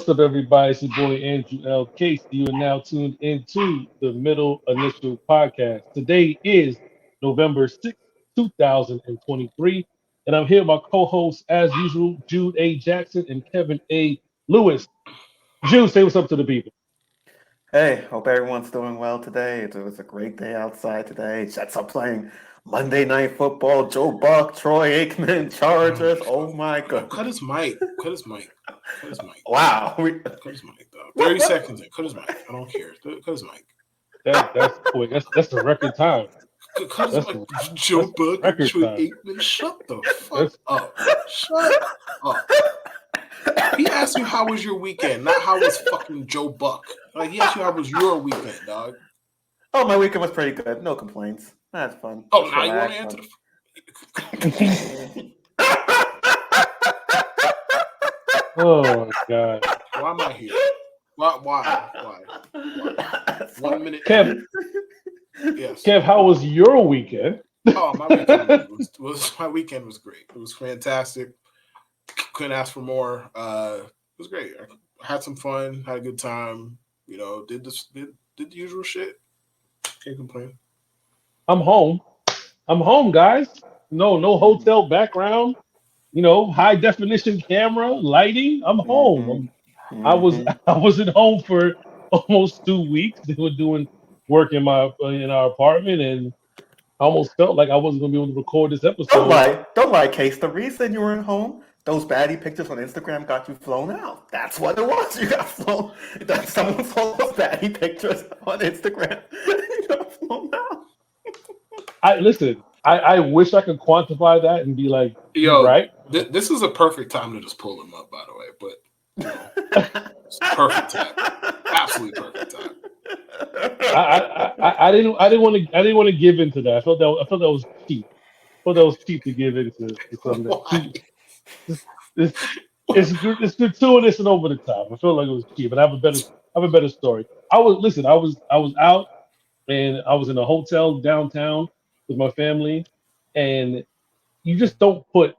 What's up, everybody? It's your boy Andrew L. Case. You are now tuned into the Middle Initial Podcast. Today is November 6th, 2023, and I'm here with my co-hosts, as usual, Jude A. Jackson and Kevin A. Lewis. Jude, say what's up to the people. Hey, hope everyone's doing well today. It was a great day outside today. Jets are playing Monday Night Football. Joe Buck, Troy Aikman, Chargers. Oh my God. Cut his mic. Cut his mic. Cut his mic. Wow. Cut his mic, dog. 30 seconds in. Cut his mic. I don't care. Cut his mic. That's quick. That's the record time. Cut his mic. Joe Buck and Troy Aikman. Shut the fuck up. Shut up. He asked you how was your weekend, not how was fucking Joe Buck. Like he asked you how was your weekend, dog. Oh, my weekend was pretty good. No complaints. That's fun. Oh, now you want to answer the Oh my God. Why am I here? Why? 1 minute. Kev, Yes. Kev, how was your weekend? Oh, my weekend was great. It was fantastic. Couldn't ask for more. It was great. I had some fun, had a good time. You know, did the usual shit. Can't complain. I'm home, guys. No hotel background. High definition camera, lighting. I'm home. I was at home for almost 2 weeks. They were doing work in our apartment, and I almost felt like I wasn't going to be able to record this episode. Don't lie, Case. The reason you were at home, those baddie pictures on Instagram got you flown out. That's what it was. You got flown. Someone saw those baddie pictures on Instagram. You got flown out. I wish I could quantify that and be like, yo, right? This is a perfect time to just pull him up, by the way. But it's perfect time. Absolutely perfect time. I didn't want to give into that. I felt that was cheap. I thought that was cheap to give into something. It's gratuitous and over the top. I felt like it was cheap, but I have a better story. I was out and I was in a hotel downtown with my family, and you just don't put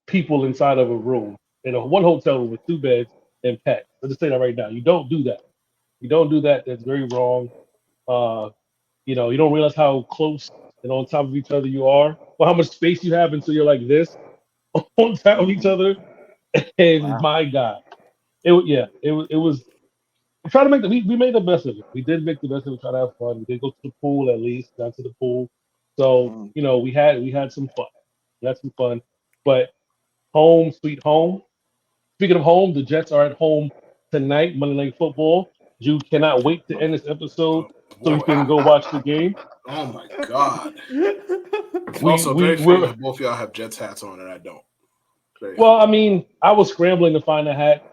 people inside of a room in one hotel room with 2 beds and pets. Let's just say that right now. You don't do that. You don't do that. That's very wrong. You don't realize how close and on top of each other you are, or how much space you have until you're like this on top of each other. And Wow. my God, it was. We tried to we made the best of it. We did make the best of it. Try to have fun. We did go to the pool at least. Got to the pool. So we had some fun. We had some fun. But home, sweet home. Speaking of home, the Jets are at home tonight, Monday Night Football. Jude cannot wait to end this episode so we can go watch the game. Oh my God! Also, very funny that both of y'all have Jets hats on and I don't. Well, I mean, I was scrambling to find a hat,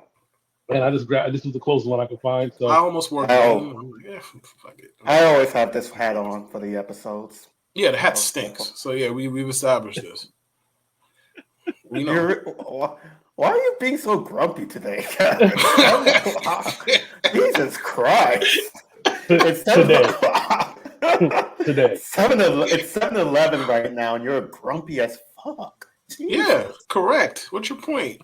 and I just grabbed. This was the closest one I could find. So I almost wore. Fuck it. I always have this hat on for the episodes. Yeah, the hat stinks. So yeah, we've established this. We know. Why are you being so grumpy today, Kevin? Jesus Christ! It's Today. It's 7-11 right now, and you're grumpy as fuck. Jesus. Yeah, correct. What's your point,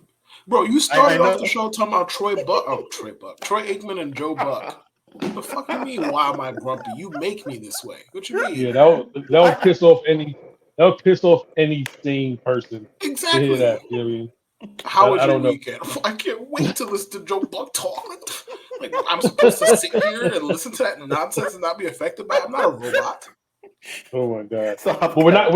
bro? You started off the show talking about Troy Aikman, and Joe Buck. What the fuck you mean? Why am I grumpy? You make me this way. What you mean? Yeah, that would piss off any. That would piss off any sane person. Exactly. To hear that. You know what I mean? How was your weekend? I can't wait to listen to Joe Buck talk. Like I'm supposed to sit here and listen to that nonsense and not be affected by it. I'm not a robot. Oh my God! But we're not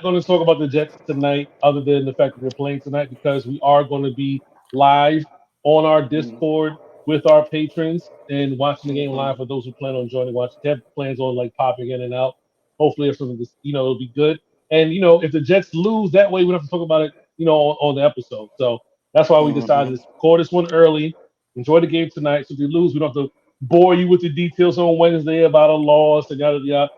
going to talk about the Jets tonight, other than the fact that we're playing tonight, because we are going to be live on our Discord with our patrons and watching the game live for those who plan on joining. Kev plans on like popping in and out. Hopefully, if something it'll be good. And if the Jets lose, that way we don't have to talk about it. On the episode. So that's why we decided to record this one early. Enjoy the game tonight. So if you lose, we don't have to bore you with the details on Wednesday about a loss and yada yada.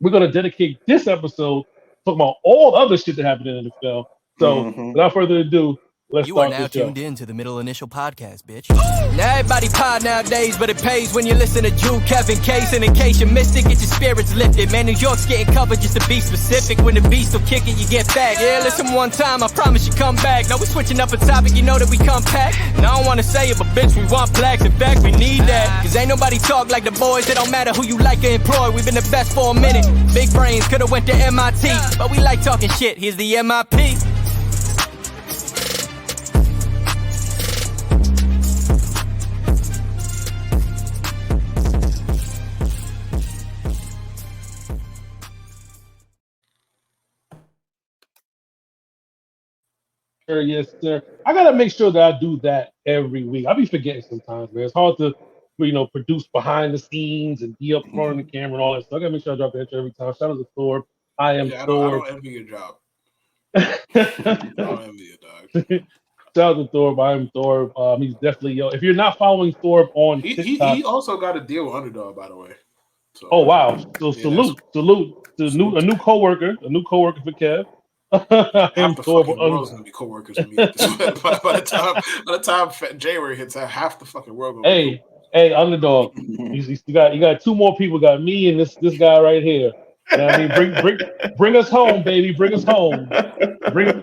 We're gonna dedicate this episode talking about all the other shit that happened in the NFL. So without further ado, Let's You are start now the show. tuned in to the Middle Initial Podcast, bitch. Now everybody pod nowadays, but it pays when you listen to Drew, Kevin, Case, and in case you missed it, get your spirits lifted. Man, New York's getting covered just to be specific. When the beast will kick it, you get back. Yeah, listen one time, I promise you come back. Now we switching up a topic, you know that we compact. And I don't wanna say it, but bitch, we want blacks. In fact, we need that. Cause ain't nobody talk like the boys. It don't matter who you like or employ. We've been the best for a minute. Big brains could've went to MIT, but we like talking shit. Here's the MIP. Yes, sir. I gotta make sure that I do that every week. I'll be forgetting sometimes, man. It's hard to, produce behind the scenes and be up front of the camera and all that. So I gotta make sure I drop the intro every time. Shout out to Thor. I am Thor. I don't envy your job. I don't envy it, dog. Shout out to Thor. I am Thor. He's definitely If you're not following Thor on TikTok, he also got a deal with Underdog, by the way. So, oh wow! So salute to a new coworker for Kev. Half the fucking world's gonna be coworkers with me. By the time January hits, half the fucking world. Hey, Underdog. You got two more people. Got me and this guy right here. You know what I mean? Bring us home, baby. Bring us home. Bring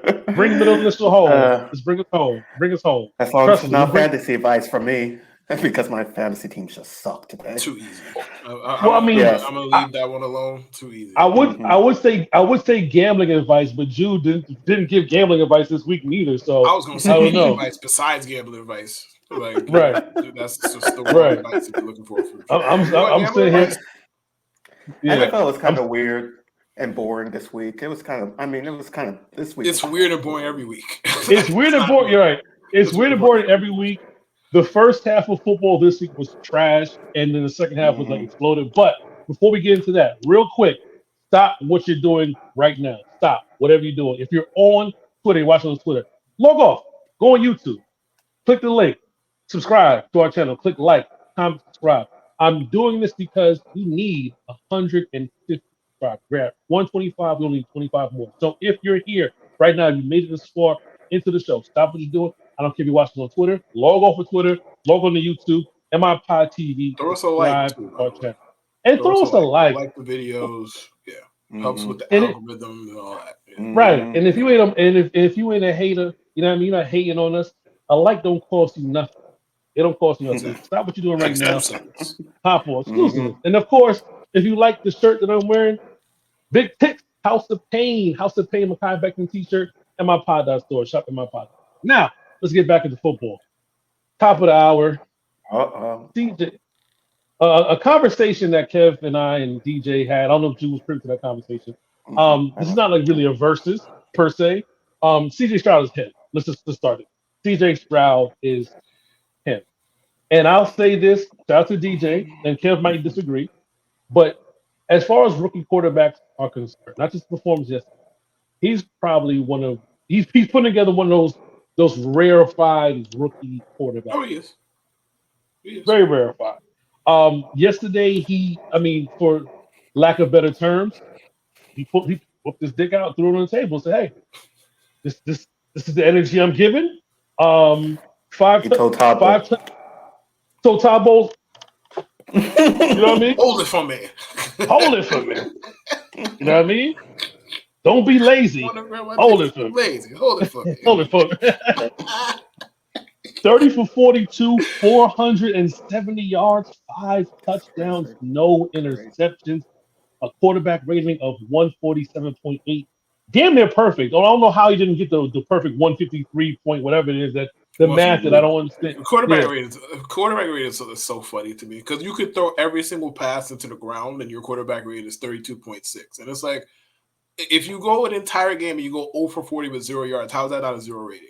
Middle Initial home. Just bring us home. Bring us home. As long as it's not fantasy advice from me, because my fantasy teams just suck today. Too easy. I'm gonna leave that one alone. Too easy. I would say gambling advice, but Jude didn't give gambling advice this week neither. So I was gonna say advice besides gambling advice. Like, right. Dude, that's just the right advice that you're looking for. I'm saying here. Yeah. NFL was kind of weird and boring this week. It was kind of this week. It's weird and boring every week. It's weird and boring. You're right. It's weird and boring every week. The first half of football this week was trash, and then the second half was like exploded. But before we get into that, real quick, stop what you're doing right now. Stop whatever you're doing. If you're on Twitter, you're watching on Twitter, log off. Go on YouTube. Click the link. Subscribe to our channel. Click like, comment, subscribe. I'm doing this because we need 150 subscribers. We're at 125. We only need 25 more. So if you're here right now, you made it this far into the show, stop what you're doing. I don't care if you're watching on Twitter. Log off of Twitter. Log on to YouTube. MIPod TV. Throw us a like. And throw us a like. Like the videos. Yeah. Helps with the algorithm and all that. Yeah. Right. And if you ain't a hater, you know what I mean? You're not hating on us. A like don't cost you nothing. It don't cost you nothing. Stop what you're doing right now. Hop on. Exclusive. And of course, if you like the shirt that I'm wearing, Big Tix, House of Pain, Makai Beckham t-shirt, and my pod.store. Shop in my pod. Now, let's get back into football. Top of the hour. DJ, a conversation that Kev and I and DJ had. I don't know if Jude was privy to that conversation. This is not like really a versus per se. CJ Stroud is him. Let's start it. CJ Stroud is him. And I'll say this, shout out to DJ, and Kev might disagree, but as far as rookie quarterbacks are concerned, not just performance yesterday, he's probably he's putting together one of those rarefied rookie quarterbacks. Oh, he is. Very rarefied. Yesterday, for lack of better terms, he whooped his dick out, threw it on the table, and said, "Hey, this is the energy I'm giving." Five total bowls. You know what I mean? Hold it for me. Hold it for me. You know what I mean? Don't be lazy. Hold it for me. Lazy. Hold it for me. Hold it for me. 30 for 42, 470 yards, 5 touchdowns, no interceptions, a quarterback rating of 147.8. Damn near perfect. I don't know how he didn't get the perfect 153 point, whatever it is, that the math that I don't understand. Quarterback rating is so funny to me because you could throw every single pass into the ground and your quarterback rating is 32.6. And it's like, if you go an entire game and you go 0 for 40 with 0 yards, how is that not a 0 rating?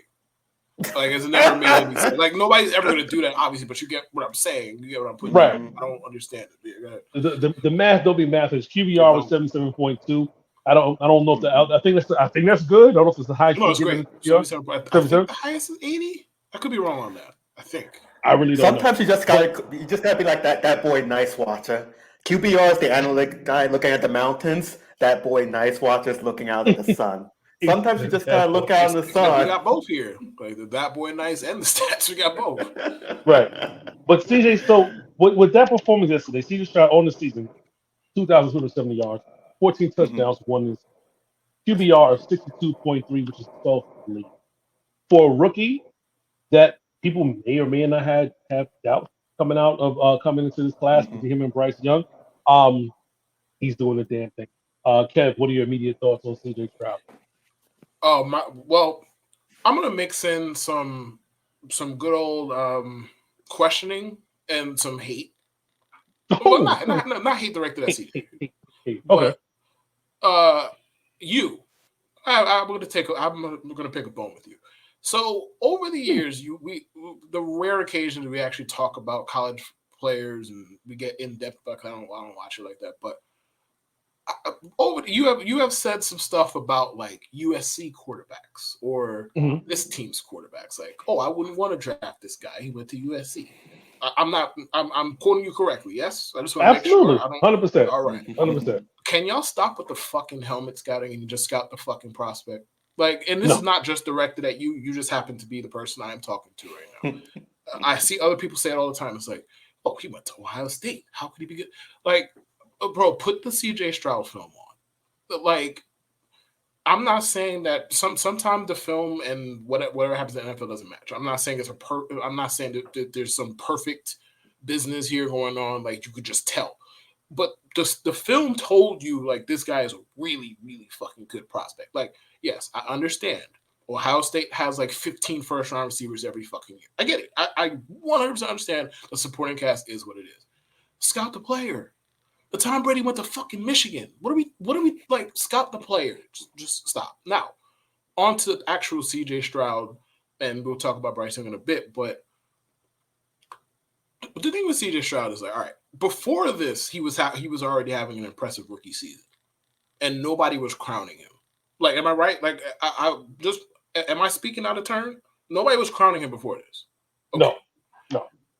Like, it's never made any sense. Like, nobody's ever going to do that, obviously, but you get what I'm saying. You get what I'm putting right. I don't understand it. The math don't be math. His QBR was 77.2. I don't know if I think that's good. I don't know if it's the highest. No, it's great. I think the highest is 80. I could be wrong on that. I think. I really don't. Sometimes you just gotta be like that boy Nice Watcher. QBR is the analytic guy looking at the mountains. That boy Nice Watcher is looking out at the sun. Sometimes you just gotta look out in the sun. We got both here, like the That Boy Nice and the stats. We got both. Right. But CJ, so with that performance yesterday, CJ Stroud on the season, 2,270 yards, 14 touchdowns, one is QBR of 62.3, which is 12th in the league. For a rookie that people may or may not have doubt coming into this class with him and Bryce Young, he's doing the damn thing. Kev, what are your immediate thoughts on CJ Stroud? Well, I'm gonna mix in some good old questioning and some hate. Well, not hate directed at CJ. Okay. But I'm gonna pick a bone with you. So over the years, the rare occasions we actually talk about college players and we get in depth. But I don't watch it like that. But you have said some stuff about like USC quarterbacks or this team's quarterbacks. Like, oh, I wouldn't want to draft this guy. He went to USC. I'm quoting you correctly. Yes, I just want to make sure. 100%. All right, 100%. Can y'all stop with the fucking helmet scouting and just scout the fucking prospect? Like, and this is not just directed at you. You just happen to be the person I am talking to right now. I see other people say it all the time. It's like, oh, he went to Ohio State. How could he be good? Like, bro, put the CJ Stroud film on. But like, I'm not saying that sometimes the film and whatever happens in the NFL doesn't match. I'm not saying I'm not saying that there's some perfect business here going on. Like, you could just tell. But the film told you, like, this guy is a really, really fucking good prospect. Like, yes, I understand. Ohio State has, like, 15 first-round receivers every fucking year. I get it. I 100% understand the supporting cast is what it is. Scout the player. The Tom Brady went to fucking Michigan. What are we like, scout the player. Just stop. Now, on to the actual CJ Stroud, and we'll talk about Bryce Young in a bit, but the thing with CJ Stroud is like, all right, before this, he was already having an impressive rookie season, and nobody was crowning him. Like, am I right? Like, am I speaking out of turn? Nobody was crowning him before this. Okay. No.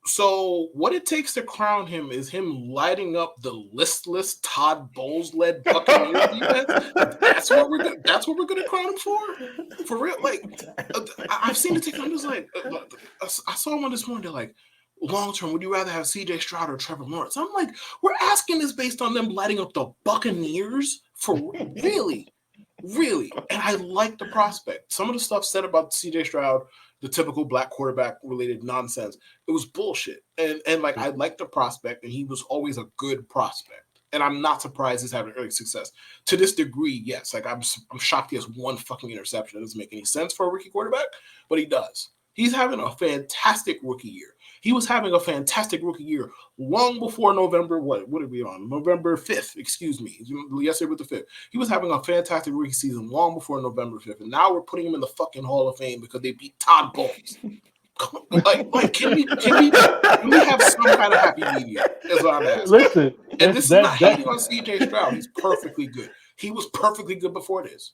So what it takes to crown him is him lighting up the listless Todd Bowles-led Buccaneers defense. That's what we're gonna crown him for real. Like, I've seen the take. I'm just like, I saw one this morning. They're like, long term, would you rather have CJ Stroud or Trevor Lawrence? I'm like, we're asking this based on them lighting up the Buccaneers for really. And I like the prospect. Some of the stuff said about CJ Stroud, the typical black quarterback related nonsense, it was bullshit. And like, I like the prospect, and he was always a good prospect. And I'm not surprised he's having early success. To this degree, yes. Like, I'm shocked he has one fucking interception. It doesn't make any sense for a rookie quarterback, but he does. He's having a fantastic rookie year. He was having a fantastic rookie year long before November. What are we on? November 5th, excuse me. Yesterday with the 5th. He was having a fantastic rookie season long before November 5th. And now we're putting him in the fucking Hall of Fame because they beat Todd Bowles. Like, can we have some kind of happy medium? Is what I'm asking. Listen, and this is not hating on CJ Stroud. He's perfectly good. He was perfectly good before this.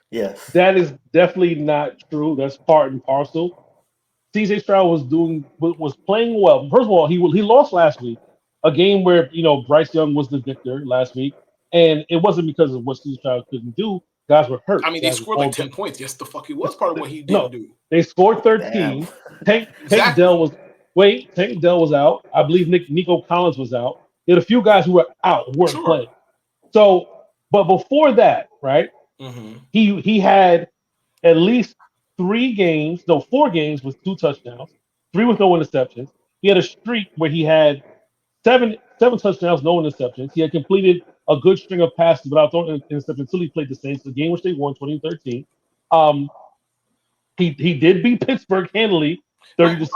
Yes. That is definitely not true. That's part and parcel. CJ Stroud was playing well. First of all, he lost last week, a game where Bryce Young was the victor last week, and it wasn't because of what CJ Stroud couldn't do. Guys were hurt. I mean, they scored like 10 points. Yes, the fuck, it was part of what he didn't do. They scored 13. Tank Dell was out. I believe Nico Collins was out. There had a few guys who were out, who weren't playing. So, but before that, right? Mm-hmm. He had at least 4 games with 2 touchdowns, 3 with no interceptions. He had a streak where he had 7 touchdowns, no interceptions. He had completed a good string of passes without throwing an interception until he played the Saints, the game which they won 2013. He did beat Pittsburgh handily, 30-6.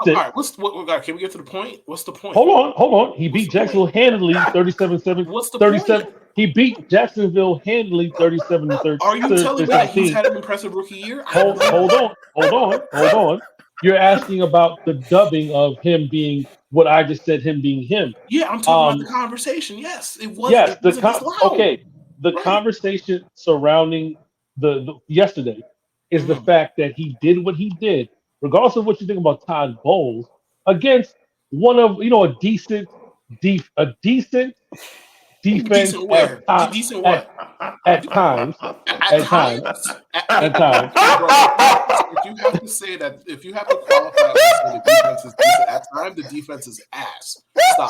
All right, can we get to the point? What's the point? Hold on. He beat Jacksonville handily, 37-7. What's the 37. point? He beat Jacksonville handily, 37-13. Are you telling me that he's had an impressive rookie year? Hold on. You're asking about the dubbing of him being what I just said, him being him. Yeah, I'm talking about the conversation. Yes, it was. Yes, The conversation surrounding the yesterday is the fact that he did what he did, regardless of what you think about Todd Bowles, against one of a decent defense Decent where? Decent what? At times. At times. If you have to say that, if you have to qualify and say the defense is decent at times, the defense is ass. Stop.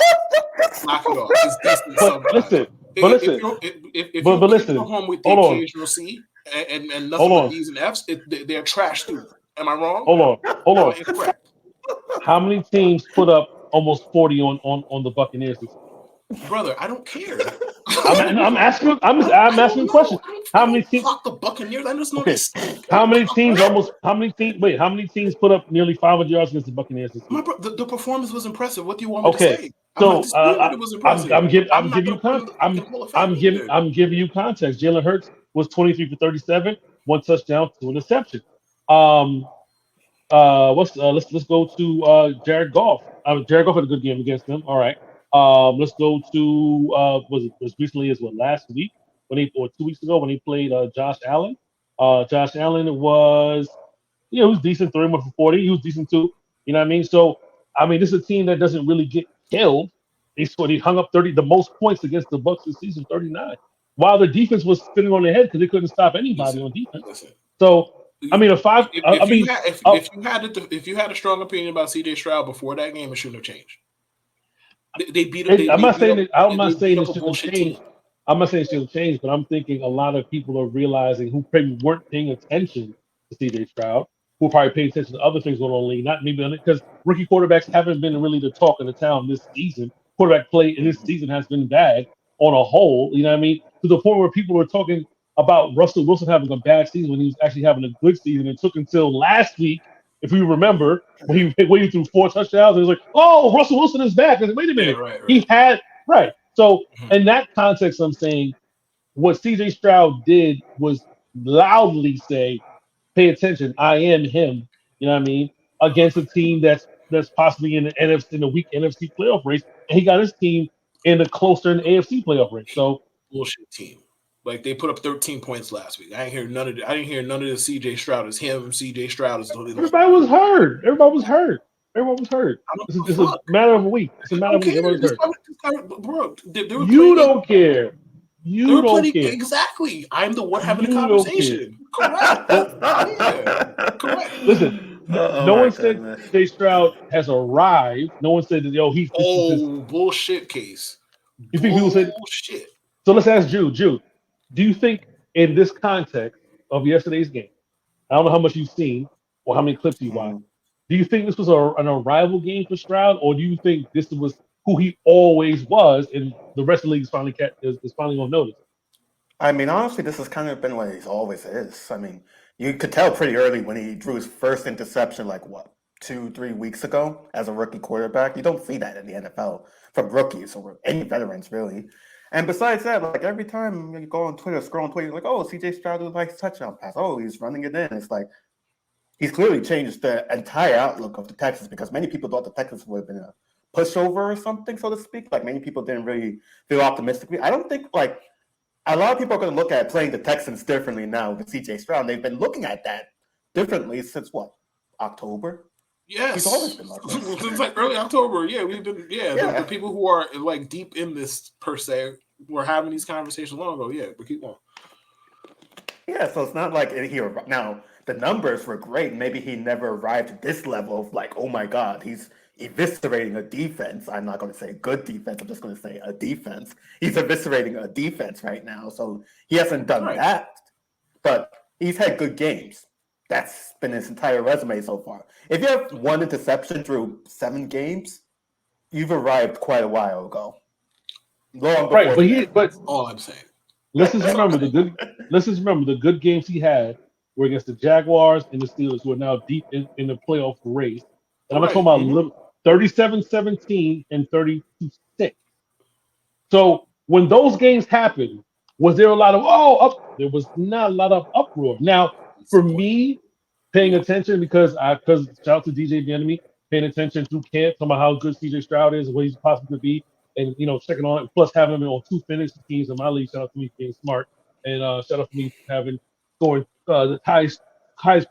Knock it off. It's decent sometimes. If you go home with the occasional C and nothing but D's and F's, they're trash too. Am I wrong? Hold on. Incorrect. How many teams put up almost 40 on the Buccaneers this year? Brother, I don't care. I'm asking a question. How many teams? Fuck the Buccaneers. I just know this. How many teams put up nearly 500 yards against the Buccaneers this year? The performance was impressive. What do you want me to say? So it was impressive. I'm giving you context. Jalen Hurts was 23 for 37, 1 touchdown, 2 interceptions. Let's go to Jared Goff. Jared Goff had a good game against them. All right. Let's go to was recently as last week or 2 weeks ago when he played Josh Allen. Josh Allen was he was decent, 31 for 40. He was decent too. You know what I mean? So this is a team that doesn't really get killed. He hung up the most points against the Bucs this season, 39. While the defense was spinning on their head because they couldn't stop anybody on defense. So if you had a strong opinion about CJ Stroud before that game, it shouldn't have changed. They beat him. I'm not saying it shouldn't change. I'm not saying it shouldn't change, but I'm thinking a lot of people are realizing who probably weren't paying attention to CJ Stroud, who probably paid attention to other things going on in the league, not maybe because rookie quarterbacks haven't been really the talk of the town this season. Quarterback play in this season has been bad on a whole. You know what I mean? To the point where people were talking about Russell Wilson having a bad season when he was actually having a good season. It took until last week, if you remember, when he threw 4 touchdowns. It was like, oh, Russell Wilson is back. I said, wait a minute. Right. He had So in that context, I'm saying what CJ Stroud did was loudly say, pay attention, I am him. You know what I mean? Against a team that's possibly in the weak NFC playoff race, and he got his team in the closer in the AFC playoff race. So bullshit team. Like they put up 13 points last week. I didn't hear none of the CJ Stroud is him. CJ Stroud is. Everybody was hurt. It's a matter of a week. Bro, you don't care. You don't care. Exactly. I'm the one having the conversation. Correct. Correct. Listen, no one said CJ Stroud has arrived. No one said that. He's bullshit case. You think people said bullshit? So let's ask Jude. Jude, do you think in this context of yesterday's game, I don't know how much you've seen or how many clips you watched, do you think this was an arrival game for Stroud, or do you think this was who he always was and the rest of the league is finally going to notice? Honestly, this has kind of been what he always is. You could tell pretty early when he drew his first interception, 2-3 weeks ago as a rookie quarterback. You don't see that in the NFL from rookies or any veterans, really. And besides that, every time you go on Twitter, scroll on Twitter, you're like, oh, CJ Stroud likes touchdown pass. Oh, he's running it in. It's like he's clearly changed the entire outlook of the Texans because many people thought the Texans would have been a pushover or something, so to speak. Many people didn't really feel optimistically. I don't think, a lot of people are going to look at playing the Texans differently now with CJ Stroud. They've been looking at that differently since, October? Yes. He's always been like this. Since early October. Yeah, we've been, The people who are deep in this per se were having these conversations long ago. Yeah, but keep on. Yeah, so it's not like now the numbers were great. Maybe he never arrived at this level of oh my God, he's eviscerating a defense. I'm not going to say good defense. I'm just going to say a defense. He's eviscerating a defense right now. So he hasn't done that, but he's had good games. That's been his entire resume so far. If you have 1 interception through 7 games, you've arrived quite a while ago. But all I'm saying. Let's just remember the good games he had were against the Jaguars and the Steelers, who are now deep in the playoff race. And I'm not talking about 37-17 and 32-6. So when those games happened, was there a lot of there was not a lot of uproar. Now, for me, paying attention because shout out to DJ Bieniemy, paying attention through camp, talking about how good CJ Stroud is and what he's possibly going to be, and checking on it, plus having him on 2 fantasy teams in my league. Shout out to me being smart, and shout out to me scoring the highest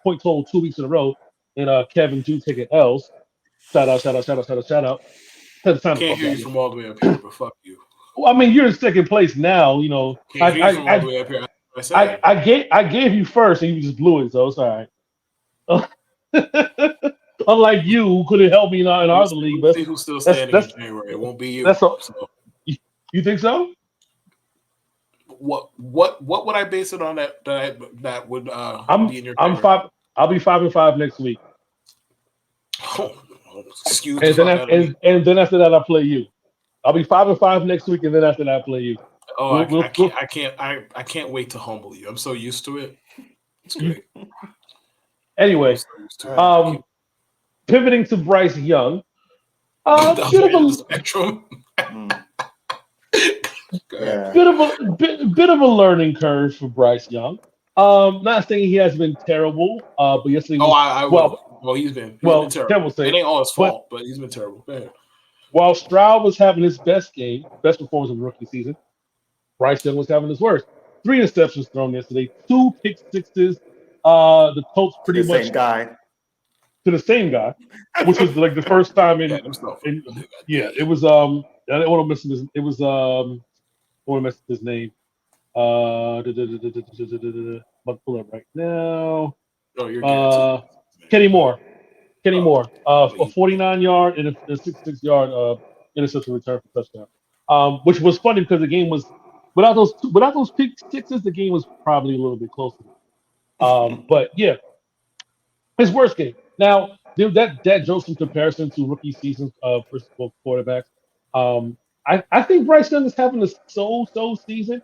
point total 2 weeks in a row, and Kevin Jude taking L's. Shout out. Can't hear you from all the way up here, but fuck you. Well, I mean, you're in second place now. You know, Can't hear you from all the way up here. I gave you first, and you just blew it. So it's all right. Unlike you, who couldn't help me in our other league. We'll see who's still standing in January. It won't be you. That's all. So. You think so? What would I base it on that would be in your favor? I'm 5. I'll be 5-5 next week. Oh, excuse and then after that, I play you. I'll be 5-5 next week, and then after that, I play you. Oh, I can't wait to humble you. I'm so used to it. It's great. Anyway, pivoting to Bryce Young. Bit of a spectrum. bit of a learning curve for Bryce Young. Not saying he has been terrible, but yesterday. He's been It terrible. It ain't all his fault, but he's been terrible. Man. While Stroud was having his best performance of the rookie season, Bryce Young was having his worst. 3 interceptions thrown yesterday, 2 pick sixes. The Colts pretty much to the same guy, which was like the first time in. It was I don't want to miss his. It was I want to mess his name. About to pull up right now. Oh, you're Kenny Moore. A 49-yard and a 66-yard interception return for touchdown. Which was funny because the game was without those pick sixes, the game was probably a little bit closer. But yeah, his worst game. Now, that drove some comparison to rookie seasons of both quarterbacks. I think Bryce Young is having a so season.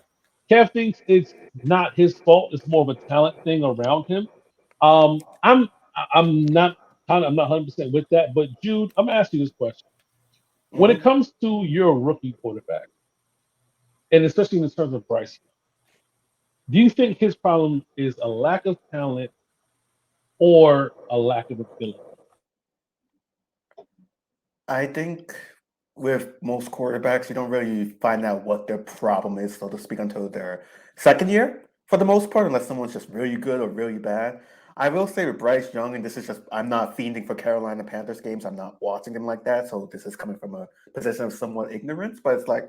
Kev thinks it's not his fault. It's more of a talent thing around him. I'm not 100% with that. But Jude, I'm gonna ask you this question: when it comes to your rookie quarterback, and especially in terms of Bryce, do you think his problem is a lack of talent or a lack of ability? I think with most quarterbacks, you don't really find out what their problem is, so to speak, until their second year, for the most part, unless someone's just really good or really bad. I will say with Bryce Young, and this is just, I'm not fiending for Carolina Panthers games. I'm not watching them like that, so this is coming from a position of somewhat ignorance, but it's like,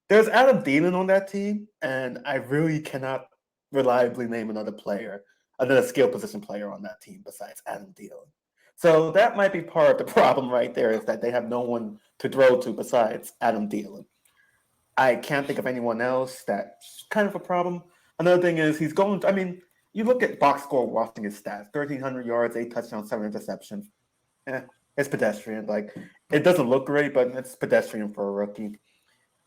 there's Adam Thielen on that team, and I really cannot reliably name another skill position player on that team besides Adam Thielen. So that might be part of the problem right there, is that they have no one to throw to besides Adam Thielen. I can't think of anyone else. That's kind of a problem. Another thing is you look at box score watching his stats, 1,300 yards, 8 touchdowns, 7 interceptions. It's pedestrian. Like, it doesn't look great, but it's pedestrian for a rookie.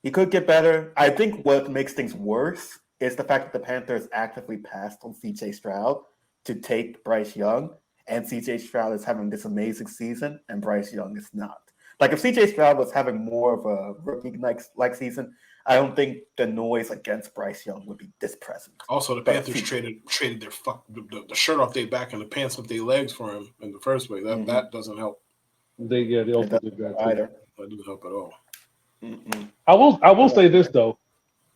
He could get better. I think what makes things worse is the fact that the Panthers actively passed on CJ Stroud to take Bryce Young, and CJ Stroud is having this amazing season, and Bryce Young is not. Like, if CJ Stroud was having more of a rookie-like season, I don't think the noise against Bryce Young would be this present. Also, the Panthers traded the shirt off their back and the pants off their legs for him in the first place. That doesn't help. They also did that either. That doesn't help at all. Mm-mm. I will say this though,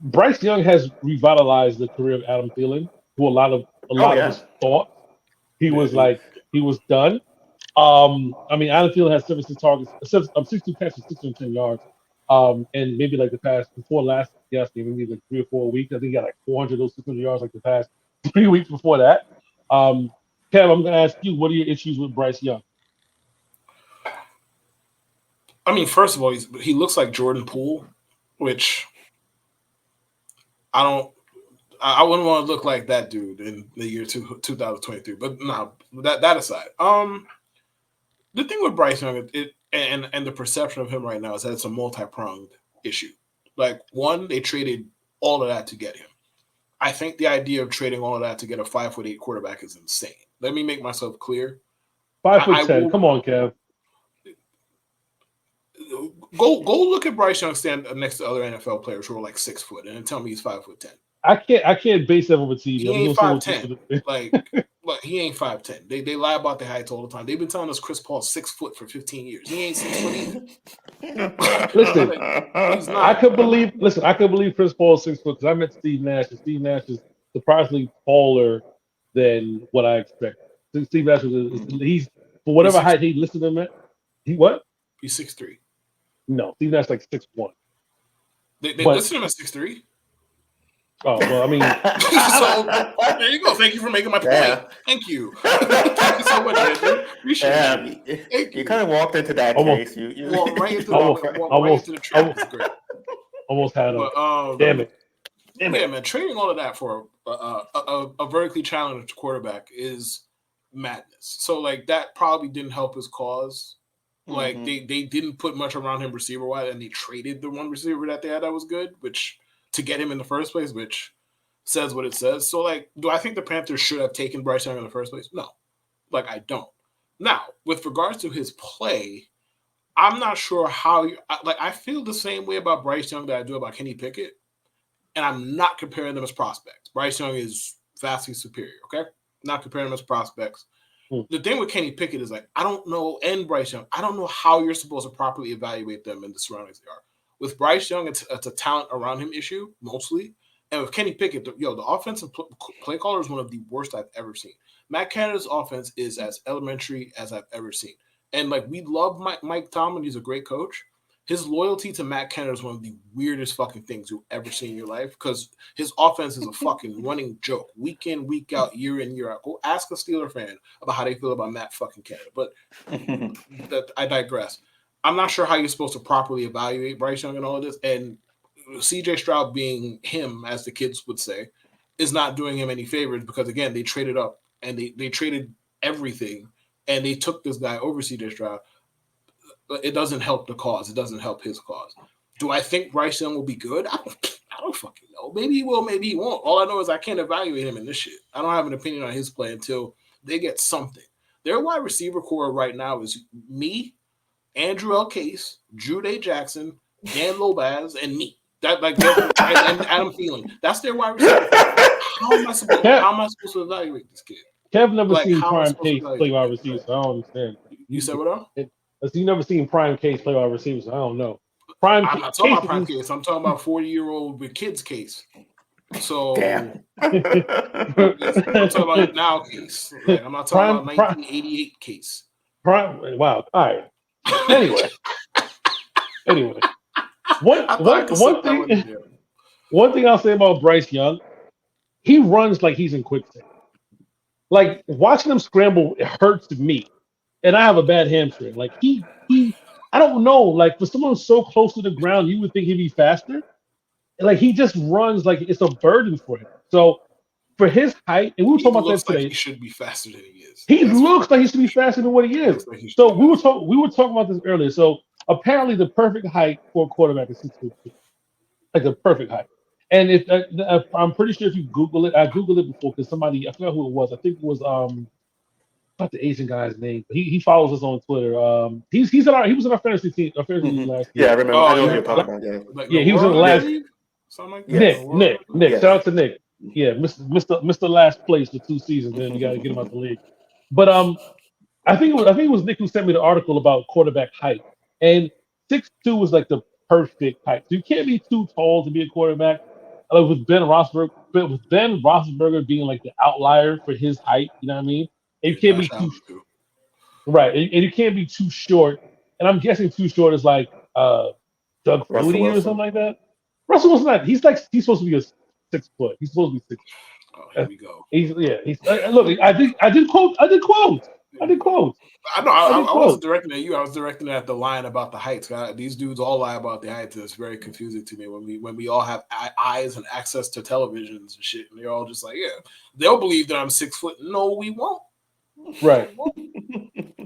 Bryce Young has revitalized the career of Adam Thielen, who a lot of us thought he was done. Adam Thielen has 76 targets, 62 catches, 610 yards. And maybe like the past before last game, maybe like 3 or 4 weeks. I think he got like 400 of those 600 yards like the past 3 weeks before that. Kev, I'm gonna ask you, what are your issues with Bryce Young? First of all, he looks like Jordan Poole, which I wouldn't want to look like that dude in the year 2023. But no, that aside, the thing with Bryce Young, and the perception of him right now is that it's a multi-pronged issue. Like, one, they traded all of that to get him. I think the idea of trading all of that to get a 5'8" quarterback is insane. Let me make myself clear. 5'10". Come on, Kev. Go look at Bryce Young stand next to other NFL players who are like 6 foot, and then tell me he's 5'10". I can't base that over TV. He ain't 5'10". Like he ain't 5'10". They lie about their heights all the time. They've been telling us Chris Paul's 6 foot for 15 years. He ain't 6 foot either. Listen, I could believe Chris Paul's 6 foot because I met Steve Nash, and Steve Nash is surprisingly taller than what I expected. Steve Nash he's for whatever height he listed him at. He what? He's 6'3". No, Steve Nash like 6'1". They But- listed him at 6'3". Oh well, I mean, So there you go. Thank you for making my point. Yeah. Thank you. Thank you so much, Andrew. Appreciate you. Yeah, Thank you you. kind of walked into that Almost- case. You Walk right into Almost- the trap. It's great. almost had him. But Damn it. yeah, man, trading all of that for a vertically challenged quarterback is madness. So like that probably didn't help his cause. Like they didn't put much around him receiver wise, and they traded the one receiver that they had that was good, which to get him in the first place, which says what it says. So like, do I think the Panthers should have taken Bryce Young in the first place? No, like I don't. Now, with regards to his play, I'm not sure how I feel the same way about Bryce Young that I do about Kenny Pickett, and I'm not comparing them as prospects. Bryce Young is vastly superior. Okay, not comparing them as prospects. The thing with Kenny Pickett is like, I don't know, and Bryce Young, I don't know how you're supposed to properly evaluate them in the surroundings they are. With Bryce Young, it's a talent around him issue, mostly. And with Kenny Pickett, the offensive play caller is one of the worst I've ever seen. Matt Canada's offense is as elementary as I've ever seen. And, like, we love Mike Tomlin. He's a great coach. His loyalty to Matt Canada is one of the weirdest fucking things you've ever seen in your life because his offense is a fucking running joke. Week in, week out, year in, year out. Go ask a Steeler fan about how they feel about Matt fucking Canada. But I digress. I'm not sure how you're supposed to properly evaluate Bryce Young and all of this. And CJ Stroud being him, as the kids would say, is not doing him any favors because, again, they traded up and they traded everything and they took this guy over CJ Stroud. It doesn't help the cause. It doesn't help his cause. Do I think Bryce Young will be good? I don't fucking know. Maybe he will, maybe he won't. All I know is I can't evaluate him in this shit. I don't have an opinion on his play until they get something. Their wide receiver core right now is me, Andrew L. Case, Jude A. Jackson, Dan Lobaz, and me. That like and Adam Thielen. That's their wide receiver core. How am I supposed to evaluate this kid? Kev never Like, seen how am I Prime supposed to Case evaluate play wide him? receiver, so I don't understand. You said what else? You never seen Prime Case play wide receiver, so I don't know. I'm not talking about Prime Case. I'm talking about 40-year-old with kids case. So Damn. I'm talking about now case. Like, I'm not talking about 1988 case. Prime. Wow. All right. Anyway. One thing I'll say about Bryce Young, he runs like he's in quicksand. Like watching him scramble, it hurts me. And I have a bad hamstring. Like he I don't know. Like for someone so close to the ground, you would think he'd be faster. Like he just runs like it's a burden for him. So for his height, and we were talking about that today. He should be faster than he is. He looks like he should be faster than what he is. So we were talking about this earlier. So apparently the perfect height for a quarterback is 6'2". Like the perfect height. And if I'm pretty sure if you Google it, I Googled it before because somebody, I forgot who it was. I think it was not the Asian guy's name. But he follows us on Twitter. He was in our fantasy team, league last year. Yeah, I remember. I know who you're talking about. Yeah. Like he was in the last. Something like Nick. Shout out to Nick. Yeah, Mr. Last place for 2 seasons. Then you got to get him out the league. But I think it was Nick who sent me the article about quarterback height, and 6'2" was like the perfect height. So you can't be too tall to be a quarterback. With Ben Roethlisberger being like the outlier for his height, you know what I mean? And you can't be too right, and you can't be too short. And I'm guessing too short is like Doug Flutie or something like that. Russell Wilson's not. He's supposed to be a 6 foot. He's supposed to be 6. Oh, here we go. Look. I did quote. I know. I wasn't directing at you. I was directing at the line about the heights. These dudes all lie about the heights. It's very confusing to me when we all have eyes and access to televisions and shit, and they're all just like, yeah, they'll believe that I'm 6 foot. No, we won't. Right.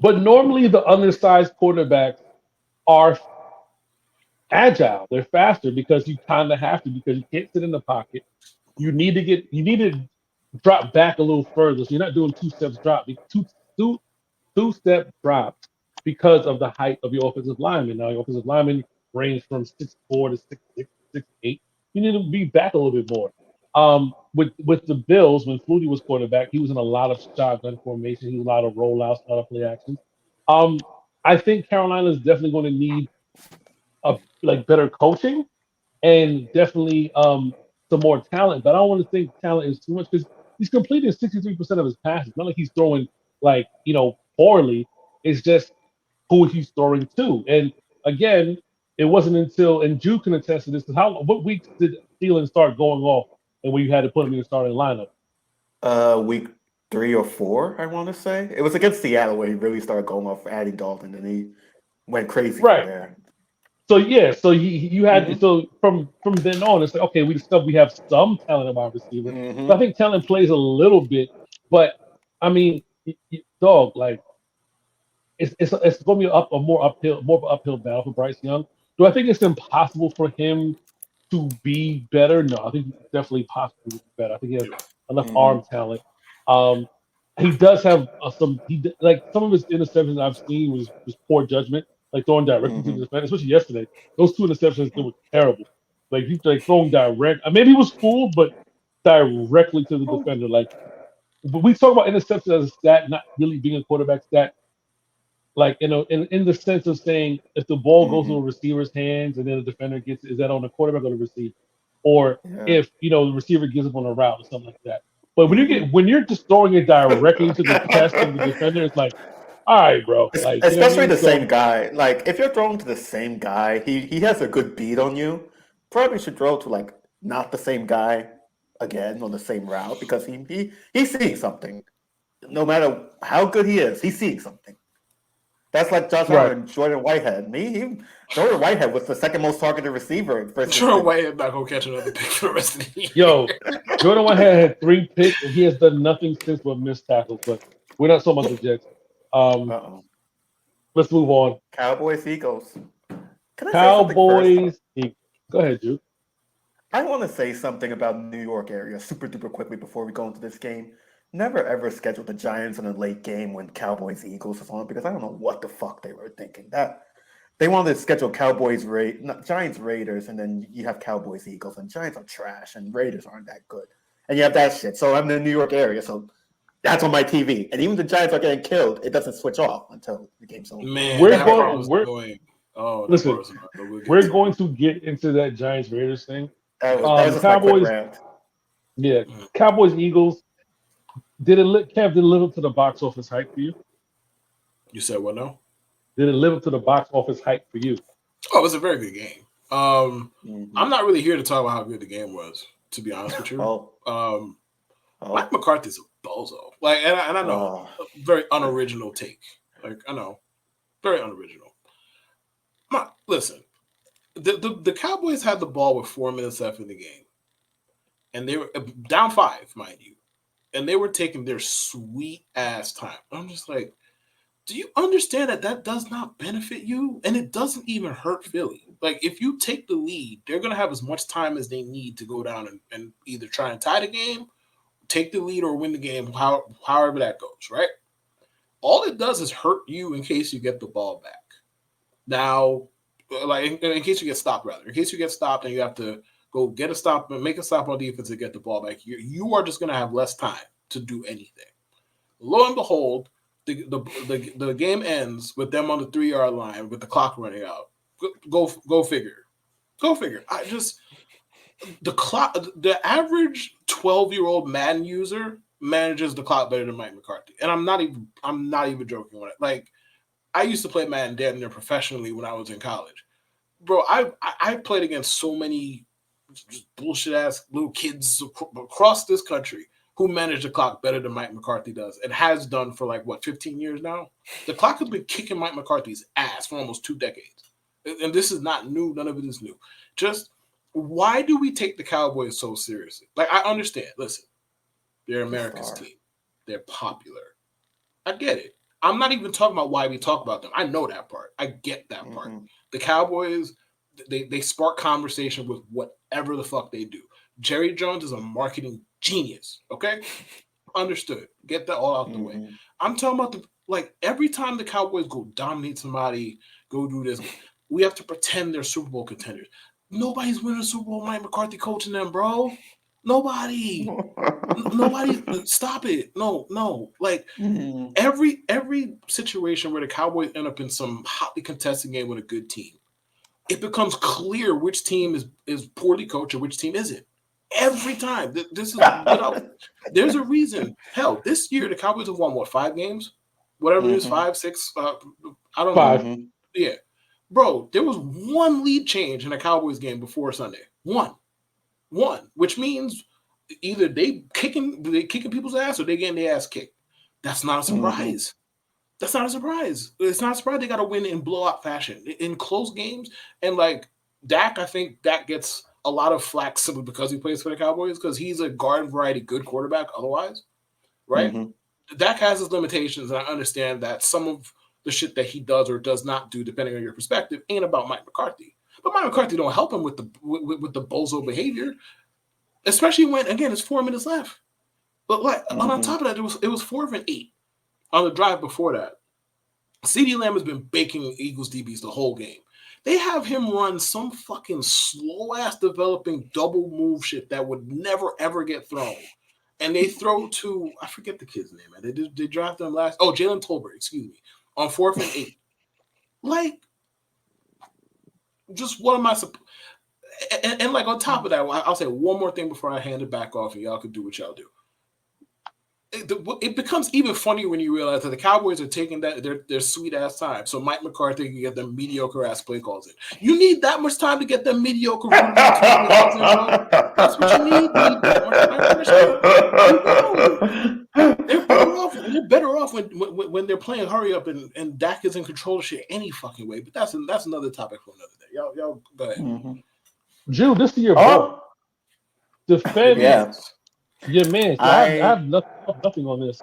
But normally the undersized quarterbacks are agile. They're faster because you kind of have to because you can't sit in the pocket. You need to drop back a little further. So you're not doing 2 steps drop. Two-step drops because of the height of your offensive lineman. Now, your offensive lineman range from 6'4" to 6'6", 6'8". You need to be back a little bit more. With the Bills, when Flutie was quarterback, he was in a lot of shotgun formation. He was a lot of rollouts, a lot of play actions. I think Carolina is definitely going to need better coaching and definitely some more talent. But I don't want to think talent is too much because he's completing 63% of his passes. Not like he's throwing poorly. It's just who he's throwing to. And again, it wasn't until, and Jude can attest to this, because what weeks did Thielen start going off and when you had to put him in the starting lineup? Week 3 or 4, I want to say. It was against Seattle where he really started going off for adding Dalton, and he went crazy from Right. there. So yeah, so you had Mhm. so from then on, it's like, okay, we discovered we have some talent in wide receiver. Mhm. But I think talent plays a little bit, but I mean, dog, like it's going to be a more of an uphill battle for Bryce Young. Do I think it's impossible for him to be better? No, I think it's definitely possible to be better. I think he has enough arm talent. He does have like some of his interceptions I've seen was poor judgment, like throwing directly to the defender, especially yesterday. Those 2 interceptions they were terrible. Like he's like throwing direct. Maybe he was fooled, but directly to the defender. Like, but we talk about interceptions as a stat, not really being a quarterback stat. Like, in the sense of saying if the ball goes to a receiver's hands and then the defender gets it, is that on the quarterback or the receiver? Or if the receiver gives up on a route or something like that. But when you're just throwing it directly to the chest of the defender, it's like, all right, bro. Like, you know what I Especially mean? the So same guy. Like if you're throwing to the same guy, he has a good beat on you. Probably should throw to like not the same guy again on the same route because he's seeing something. No matter how good he is, he's seeing something. That's like Josh right. Allen and Jordan Whitehead. Jordan Whitehead was the second most targeted receiver versus Jordan Whitehead not gonna catch another pick for the rest of the year. Yo, Jordan Whitehead had 3 picks and he has done nothing since but missed tackles. But we're not talking about the Jets. Let's move on. Cowboys, Eagles. Can I say something Cowboys. first? Go ahead, Jude. I want to say something about New York area super duper quickly before we go into this game. Never ever schedule the Giants in a late game when Cowboys Eagles is on because I don't know what the fuck they were thinking. That they wanted to schedule Giants Raiders, and then you have Cowboys Eagles, and Giants are trash, and Raiders aren't that good, and you have that shit. So I'm in the New York area, so that's on my TV, and even the Giants are getting killed. It doesn't switch off until the game's over. Man, We're going to get into that Giants Raiders thing. That was just my quick rant. Yeah, Cowboys Eagles. Did it live up to the box office hype for you? You said what now? Did it live up to the box office hype for you? Oh, it was a very good game. I'm not really here to talk about how good the game was, to be honest with you. Mike McCarthy's a bozo. Like, and I know, very unoriginal take. Like, I know, very unoriginal. Listen, the Cowboys had the ball with 4 minutes left in the game, and they were down 5, mind you, and they were taking their sweet ass time. I'm just like, do you understand that does not benefit you, and it doesn't even hurt Philly? Like, if you take the lead, they're gonna have as much time as they need to go down and either try and tie the game, take the lead, or win the game, however that goes, right? All it does is hurt you in case you get the ball back. Now, like in case you get stopped, rather. In case you get stopped and you have to go get a stop and make a stop on defense and get the ball back, you are just going to have less time to do anything. Lo and behold, the game ends with them on the 3-yard line with the clock running out. Go figure. Go figure. The average 12-year-old Madden user manages the clock better than Mike McCarthy. And I'm not even joking on it. Like, I used to play Madden damn near professionally when I was in college. Bro, I played against so many bullshit ass little kids across this country who manage the clock better than Mike McCarthy does and has done for 15 years now. The clock has been kicking Mike McCarthy's ass for almost 2 decades. And this is not new. None of it is new. Just why do we take the Cowboys so seriously? Like, I understand. Listen, they're America's team. They're popular. I get it. I'm not even talking about why we talk about them. I know that part. I get that part. The Cowboys, they spark conversation with whatever the fuck they do. Jerry Jones is a marketing genius. Okay? Understood. Get that all out the way. I'm talking about every time the Cowboys go dominate somebody, go do this, we have to pretend they're Super Bowl contenders. Nobody's winning a Super Bowl with Mike McCarthy coaching them, bro. Nobody. Stop it. No. Like every situation where the Cowboys end up in some hotly contested game with a good team, it becomes clear which team is poorly coached and which team isn't. Every time. This is there's a reason. Hell, this year the Cowboys have won 5 games? Whatever it is, 5, 6. I don't know. 5. Yeah. Bro, there was one lead change in a Cowboys game before Sunday. One, which means either they kicking people's ass or they getting their ass kicked. That's not a surprise. That's not a surprise. It's not a surprise they got to win in blowout fashion in close games. And like Dak, I think Dak gets a lot of flack simply because he plays for the Cowboys because he's a garden variety good quarterback. Otherwise, right? Dak has his limitations, and I understand that some of the shit that he does or does not do, depending on your perspective, ain't about Mike McCarthy. But Mike McCarthy don't help him with the bozo behavior, especially when again it's 4 minutes left. But like on top of that, it was 4th and 8 on the drive before that. CeeDee Lamb has been baking Eagles DBs the whole game. They have him run some fucking slow ass developing double move shit that would never ever get thrown. And they throw to, I forget the kid's name, man. They drafted him last. Oh, Jalen Tolbert, excuse me, on 4th and 8. Like, just what am I supposed? And like on top of that, I'll say one more thing before I hand it back off, and y'all can do what y'all do. It becomes even funnier when you realize that the Cowboys are taking their sweet ass time, so Mike McCarthy can get them mediocre ass play calls in. You need that much time to get them mediocre play calls in, bro. That's what you need. They're better off when they're playing hurry up and Dak is in control of shit any fucking way. But that's another topic for another day. Y'all go ahead. Drew, this is your boy. Defend your man. I have nothing on this.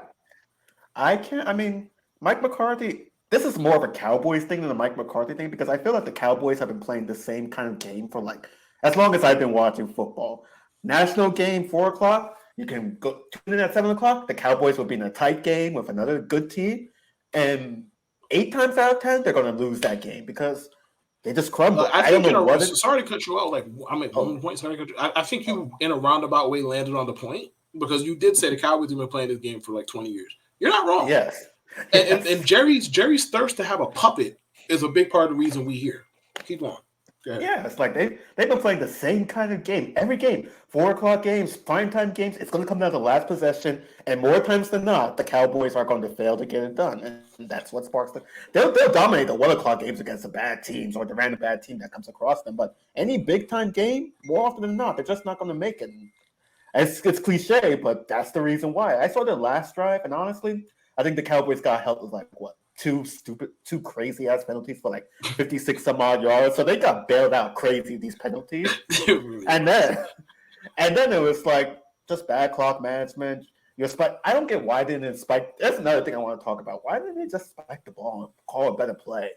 I can't. I mean, Mike McCarthy. This is more of a Cowboys thing than a Mike McCarthy thing because I feel like the Cowboys have been playing the same kind of game for like as long as I've been watching football. National game, 4:00. You can go tune in at 7:00. The Cowboys will be in a tight game with another good team, and 8 times out of 10, they're going to lose that game because they just crumble. I don't know what sorry to cut you out. Like I mean, one point. Sorry to cut you. I think you, in a roundabout way, landed on the point because you did say the Cowboys have been playing this game for like 20 years. You're not wrong. Yes. And Jerry's thirst to have a puppet is a big part of the reason we here. Keep going. Yeah, it's like they've been playing the same kind of game every game. 4:00 games, primetime games. It's going to come down to the last possession, and more times than not, the Cowboys are going to fail to get it done, and that's what sparks them. They'll dominate the 1:00 games against the bad teams or the random bad team that comes across them. But any big time game, more often than not, they're just not going to make it. It's cliche, but that's the reason why. I saw their last drive, and honestly, I think the Cowboys got helped with like what? 2 crazy ass penalties for like 56 some odd yards. So they got bailed out crazy, these penalties. and then it was like just bad clock management. I don't get why didn't it spike. That's another thing I want to talk about. Why didn't they just spike the ball and call a better play?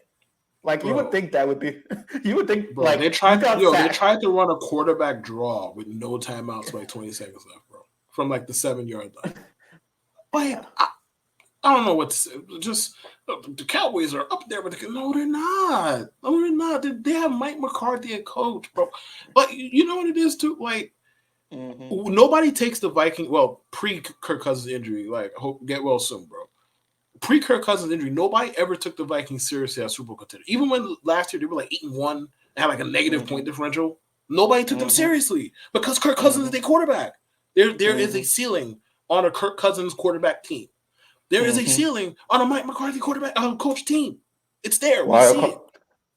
Like you would think that would be. You would think like they tried to run a quarterback draw with no timeouts, like 20 seconds left, bro, from like the 7-yard line. Like I don't know what to say. Just the Cowboys are up there, but no, they're not. No, they're not. They have Mike McCarthy as coach, bro. But you know what it is too. Like nobody takes the Viking. Well, pre Kirk Cousins injury, like hope get well soon, bro. Pre Kirk Cousins injury, nobody ever took the Vikings seriously as Super Bowl contender. Even when last year they were like 8-1 and had like a negative point differential, nobody took them seriously because Kirk Cousins is their quarterback. There is a ceiling on a Kirk Cousins quarterback team. There is a ceiling on a Mike McCarthy quarterback coach team. It's there. We see it.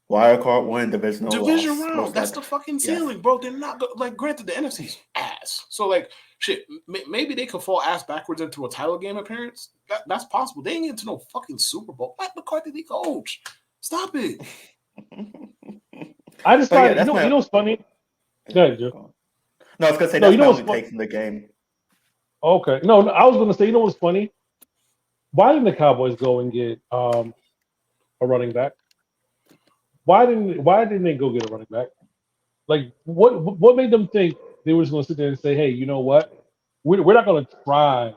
Wild card win division round. That's the fucking ceiling, bro. They're not like. Granted, the NFC's ass. So like, shit. Maybe they could fall ass backwards into a title game appearance. That's possible. They ain't into no fucking Super Bowl. Mike McCarthy, the coach. Stop it. I just find you know what's funny. Go ahead, Joe. No, I was gonna say that's my only take from the game. Okay, no, I was gonna say you know what's funny. Why didn't the Cowboys go and get a running back? Why didn't they go get a running back? Like, what made them think they were just going to sit there and say, "Hey, you know what? We're not going to try.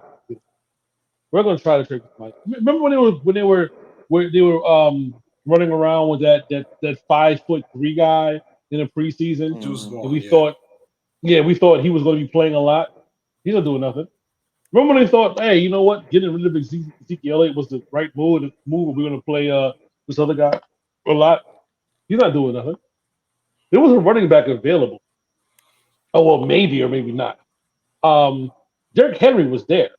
We're going to try to trade Mike." Remember when they were running around with that 5'3" guy in the preseason? And we thought he was going to be playing a lot. He's not doing nothing. Remember when they thought, hey, you know what? Getting rid of Ezekiel Elliott was the right move. We're going to play this other guy a lot. He's not doing nothing. There was a running back available. Oh, well, maybe or maybe not. Derrick Henry was there.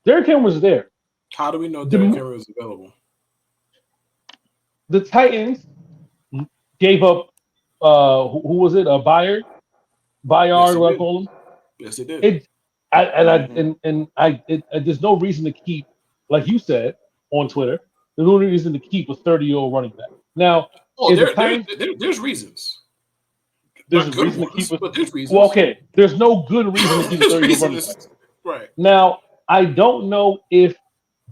Derrick Henry was there. How do we know Derrick Henry was available? the Titans gave up. Who was it? Yes, Bayard, they what I did. call him. Yes, they did. It, I, and I Mhm. and I. There's no reason to keep, like you said on Twitter. There's no reason to keep a 30-year-old running back. Now, Oh, if the Titans, there's reasons. there's Not a good reason to ones, keep a. but there's Well, reasons. okay. There's no good reason to keep a There's 30-year-old running back. reasons. Right. Now, I don't know if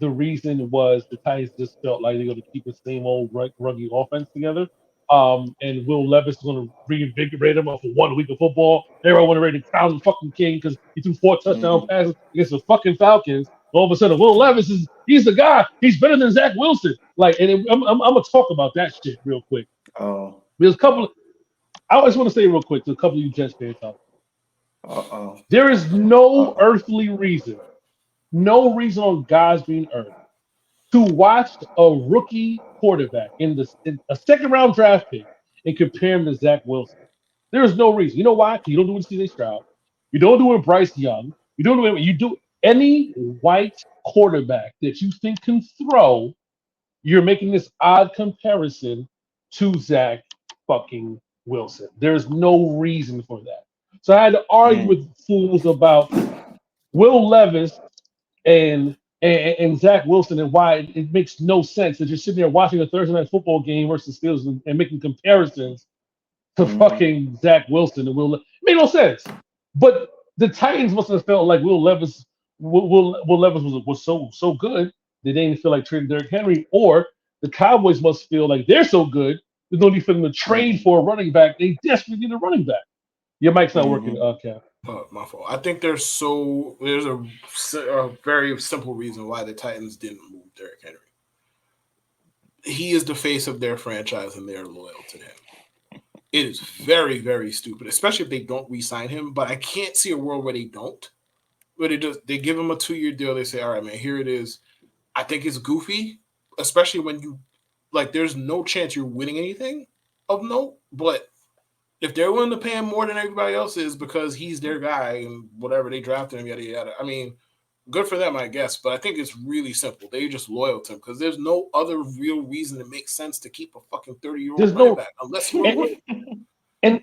the reason was the Titans just felt like they're going to keep the same old ruggy offense together. And Will Levis is going to reinvigorate them for 1 week of football. Everyone wanted ready to crown the fucking king because he threw 4 touchdown Mhm. passes against the fucking Falcons. All of a sudden, Will Levis he's the guy. He's better than Zach Wilson. Like, and I'm gonna talk about that shit real quick. Oh. There's a couple. I just want to say real quick to a couple of you Jets fans out there. Uh-oh. There is no Uh-oh. earthly reason, no reason on God's green earth to watch a rookie quarterback in a second round draft pick and compare him to Zach Wilson. There is no reason. You know why? You don't do it with CJ Stroud. You don't do it with Bryce Young. You don't do it. You do any white quarterback that you think can throw. You're making this odd comparison to Zach fucking Wilson. There's no reason for that. So I had to argue Mm. with fools about Will Levis and Zach Wilson and why it makes no sense that you're sitting there watching a Thursday night football game versus Steelers and making comparisons to Mhm. fucking Zach Wilson and Will. It made no sense. But the Titans must have felt like Will Levis was so good that they didn't feel like trading Derrick Henry, or the Cowboys must feel like they're so good there's no need for them to trade Mhm. for a running back. They desperately need a running back. Your mic's not working, Mhm. Cam. My fault. I think there's a very simple reason why the Titans didn't move Derrick Henry. He is the face of their franchise, and they're loyal to him. It is very, very stupid, especially if they don't re-sign him. But I can't see a world where they don't. But they give him a 2-year deal. They say, "All right, man, here it is." I think it's goofy, especially when you like. There's no chance you're winning anything of note, but if they're willing to pay him more than everybody else is because he's their guy and whatever they drafted him, yada yada. I mean, good for them, I guess. But I think it's really simple. They're just loyal to him because there's no other real reason to make sense to keep a fucking 30-year-old There's running no back unless you want to win.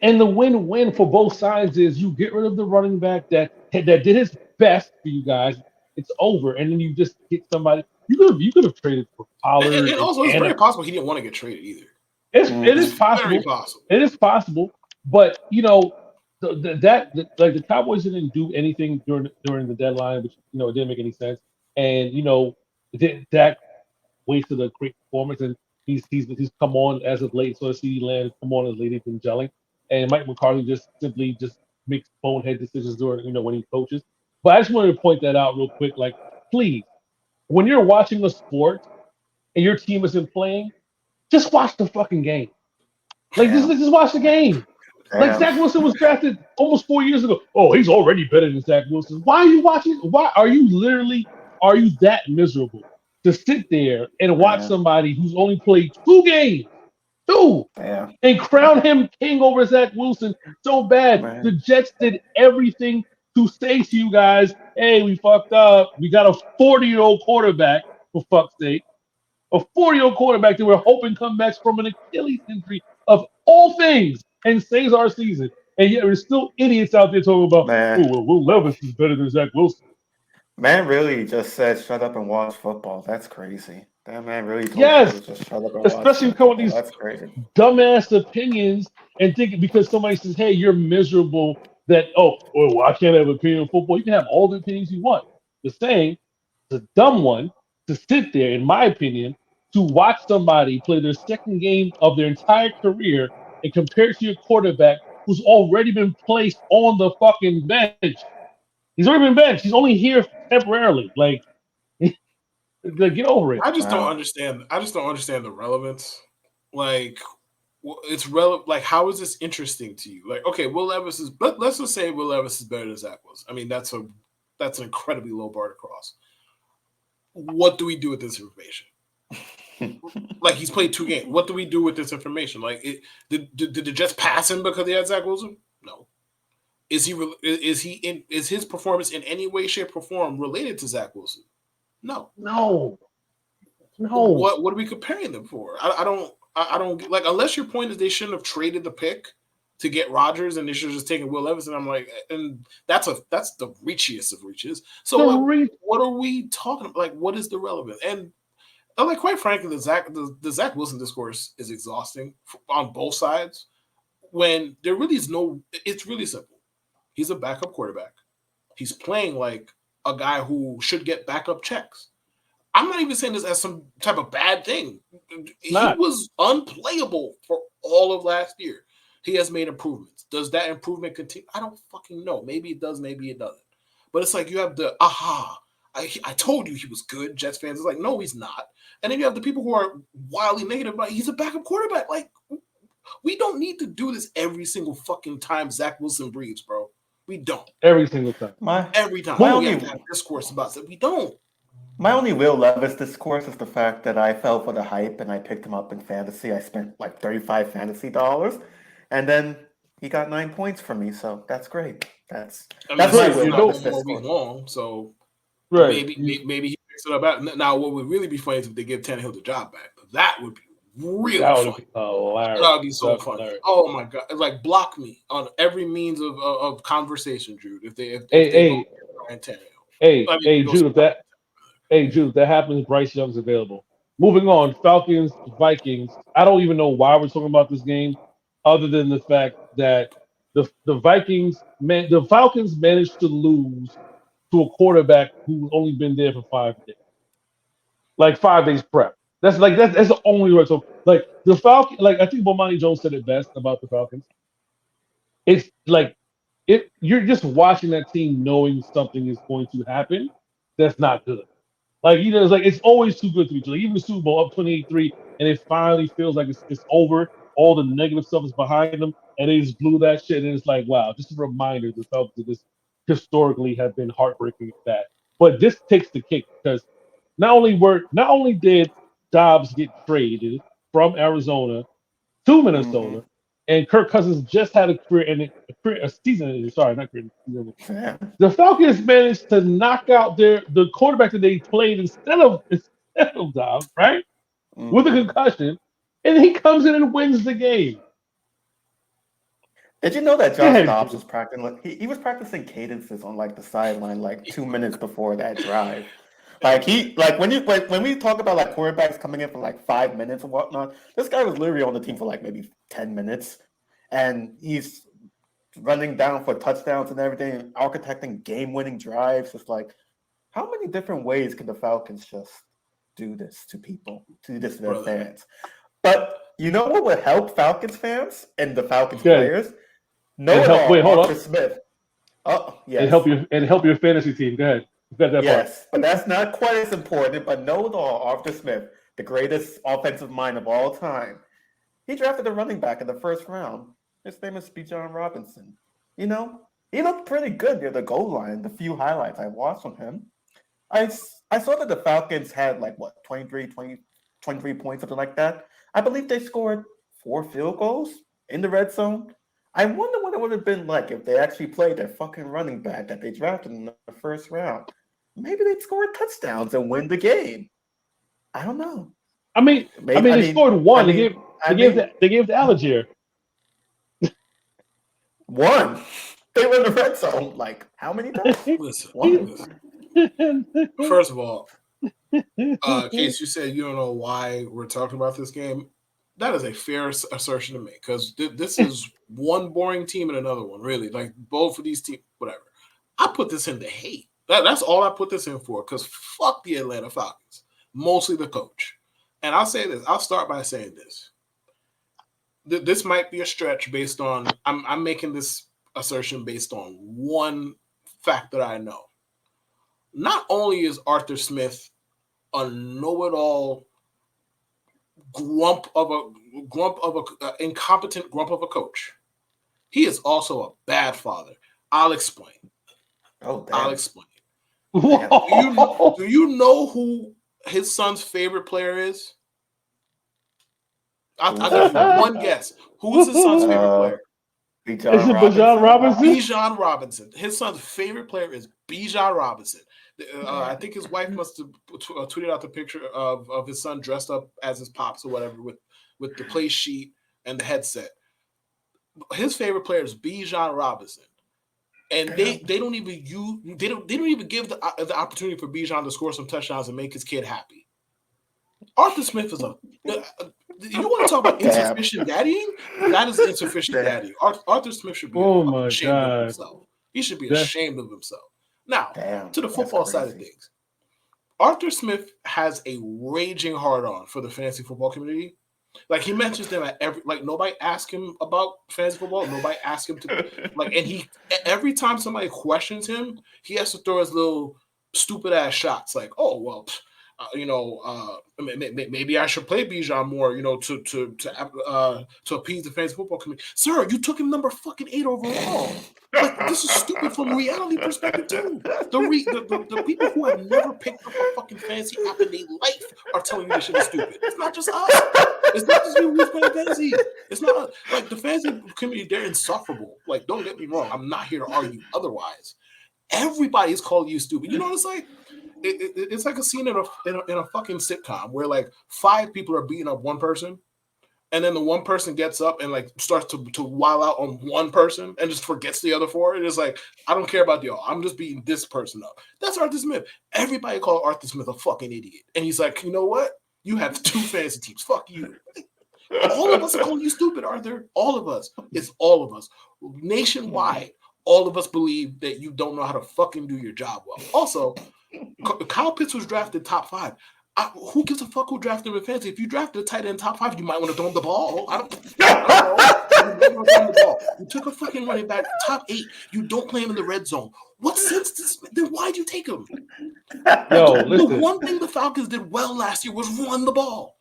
and the win-win for both sides is you get rid of the running back that did his best for you guys. It's over, and then you just get somebody. You could have traded for Pollard And also, it's and very possible he didn't want to get traded either. it is Mhm. It's very possible. possible. It is possible, but like the Cowboys didn't do anything during the deadline, which it didn't make any sense. And Dak wasted a great performance, and he's come on as of late. So CeeDee Lamb has come on as late, he's been gelling, and Mike McCarthy just simply just makes bonehead decisions during when he coaches. But I just wanted to point that out real quick. Like, please, when you're watching a sport and your team isn't playing, just watch the fucking game. Like, Damn. just watch the game. Like Damn. Zach Wilson was drafted almost 4 years ago. Oh, he's already better than Zach Wilson. Why are you watching? Why are you that miserable to sit there and watch Damn. somebody who's only played 2 games, two, Damn. and crown him king over Zach Wilson so bad? The Man. Jets did everything to say to you guys, hey, we fucked up. We got a 40-year-old quarterback, for fuck's sake. A 40-year-old quarterback that we're hoping comes back from an Achilles injury of all things and saves our season. And yet there's still idiots out there talking about, oh, Man. well, Will Levis is better than Zach Wilson. Man really just said, "Shut up and watch football." That's crazy. That man really told people Yes, to just shut up and watch especially coming with football. these That's crazy. dumbass opinions and thinking because somebody says, hey, you're miserable that, well, I can't have an opinion on football. You can have all the opinions you want. The saying, the dumb one, to sit there, in my opinion, to watch somebody play their second game of their entire career and compare it to your quarterback who's already been placed on the fucking bench. He's already been benched. He's only here temporarily. Like get over it. I just don't Wow. understand. I just don't understand the relevance. Like, it's relevant. Like, how is this interesting to you? Like, okay, Will Levis is. But let's just say Will Levis is better than Zach Wilson. I mean, that's an incredibly low bar to cross. What do we do with this information? Like, he's played 2 games. What do we do with this information? Like, did the Jets pass him because he had Zach Wilson? No. Is his performance in any way, shape, or form related to Zach Wilson? No. No. No. What are we comparing them for? I don't like, unless your point is they shouldn't have traded the pick to get Rodgers and they should have just taken Will Levis. And I'm like, and that's the reachiest of reaches. So what are we talking about? Like, what is the relevance? And like, quite frankly, the Zach Wilson discourse is exhausting on both sides. When there really is it's really simple. He's a backup quarterback. He's playing like a guy who should get backup checks. I'm not even saying this as some type of bad thing. He was unplayable for all of last year. He has made improvements. Does that improvement continue? I don't fucking know. Maybe it does, maybe it doesn't. But it's like you have the I told you he was good. Jets fans is like, no, he's not. And then you have the people who are wildly negative, like, he's a backup quarterback. Like, we don't need to do this every single fucking time Zach Wilson breathes, bro. We don't. Every single time. Every time. We have to have discourse about it. We don't. My only Will Levis discourse is the fact that I fell for the hype and I picked him up in fantasy. I spent like 35 fantasy dollars, and then he got 9 points from me. So that's great. That's my Will Levis discourse. Long, so right. Maybe he picks it up. Now, what would really be funny is if they give Tannehill the job back. That would be really funny. Hilarious. That would be so funny. Hilarious. Oh my god! Like, block me on every means of conversation, Jude. If they Ryan Tannehill. Jude, if that happens, Bryce Young's available. Moving on, Falcons, Vikings. I don't even know why we're talking about this game, other than the fact that the Falcons managed to lose to a quarterback who's only been there for 5 days, like 5 days prep. That's the only way. So, like, the Falcons, like, I think Bomani Jones said it best about the Falcons. It's like you're just watching that team knowing something is going to happen. That's not good. Like, it's like it's always too good to be true. Like, even the Super Bowl up 28-3, and it finally feels like it's over. All the negative stuff is behind them, and they just blew that shit. And it's like, wow, just a reminder the Falcons just historically have been heartbreaking at that. But this takes the cake because not only did Dobbs get traded from Arizona to Minnesota, and Kirk Cousins just had a season. Sorry, not career. The Falcons managed to knock out the quarterback that they played instead of Dobbs, right? With a concussion, and he comes in and wins the game. Did you know that Josh Dobbs was practicing? He was practicing cadences on like the sideline, like 2 minutes before that drive. Like when we talk about like quarterbacks coming in for like 5 minutes and whatnot, this guy was literally on the team for like maybe 10 minutes, and he's running down for touchdowns and everything, architecting game-winning drives. It's like, how many different ways can the Falcons just do this to people, do this to their fans? But you know what would help Falcons fans and the Falcons players? Arthur Smith. Oh, yes. And help your fantasy team. Go ahead. Yes, but that's not quite as important. But know-it-all, Arthur Smith, the greatest offensive mind of all time, he drafted a running back in the first round. His name is Bijan Robinson. You know, he looked pretty good near the goal line. The few highlights I watched from him, I saw that the Falcons had like 23 points, something like that. I believe they scored 4 field goals in the red zone. I wonder what it would have been like if they actually played their fucking running back that they drafted in the first round. Maybe they'd score touchdowns and win the game. I don't know. They scored one. They gave the Algier. One. They were in the red zone. Like, how many times? Listen. First of all, Case, you said you don't know why we're talking about this game. That is a fair assertion to make because this is one boring team and another one, really. Like, both of these teams, whatever. I put this into hate. That's all I put this in for because fuck the Atlanta Falcons. Mostly the coach. And I'll say this. I'll start by saying this. This might be a stretch based on – I'm making this assertion based on one fact that I know. Not only is Arthur Smith a know-it-all incompetent grump of a coach, he is also a bad father. I'll explain. I'll explain. Do you know who his son's favorite player is? I'll give you one guess. Who is his son's favorite player? Bijan Robinson. Bijan Robinson. His son's favorite player is Bijan Robinson. I think his wife must have tweeted out the picture of his son dressed up as his pops or whatever with the play sheet and the headset. His favorite player is Bijan Robinson, and they don't even give the opportunity for Bijan to score some touchdowns and make his kid happy. Arthur Smith is you want to talk about insufficient daddying? That is insufficient daddying. Arthur Smith should be ashamed of himself. He should be ashamed of himself. Now, to the football side of things, Arthur Smith has a raging hard-on for the fantasy football community. Like, he mentions them at nobody asked him about fantasy football. Nobody asked him to, and every time somebody questions him, he has to throw his little stupid-ass shots. Like, oh, well, maybe I should play Bijan more, to appease the fantasy football community. Sir, you took him number fucking 8 overall. Like, this is stupid from a reality perspective too. The people who have never picked up a fucking fantasy app in their life are telling you this shit is stupid. It's not just us. It's not just people who's playing fantasy. It's not like the fantasy community. They're insufferable. Like, don't get me wrong. I'm not here to argue otherwise. Everybody's calling you stupid. You know what it's like? It's like a scene in a fucking sitcom where like 5 people are beating up one person, and then the one person gets up and like starts to wild out on one person and just forgets the other 4. It is like, I don't care about y'all. I'm just beating this person up. That's Arthur Smith. Everybody called Arthur Smith a fucking idiot, and he's like, you know what? You have 2 fantasy teams. Fuck you. All of us are calling you stupid, Arthur. All of us. It's all of us. Nationwide, all of us believe that you don't know how to fucking do your job well. Also, Kyle Pitts was drafted top 5. Who gives a fuck who drafted him in fantasy? If you drafted a tight end top 5, you might want to throw him the ball. I don't know. You took a fucking running back top 8. You don't play him in the red zone. What sense then why'd you take him? The one thing the Falcons did well last year was run the ball.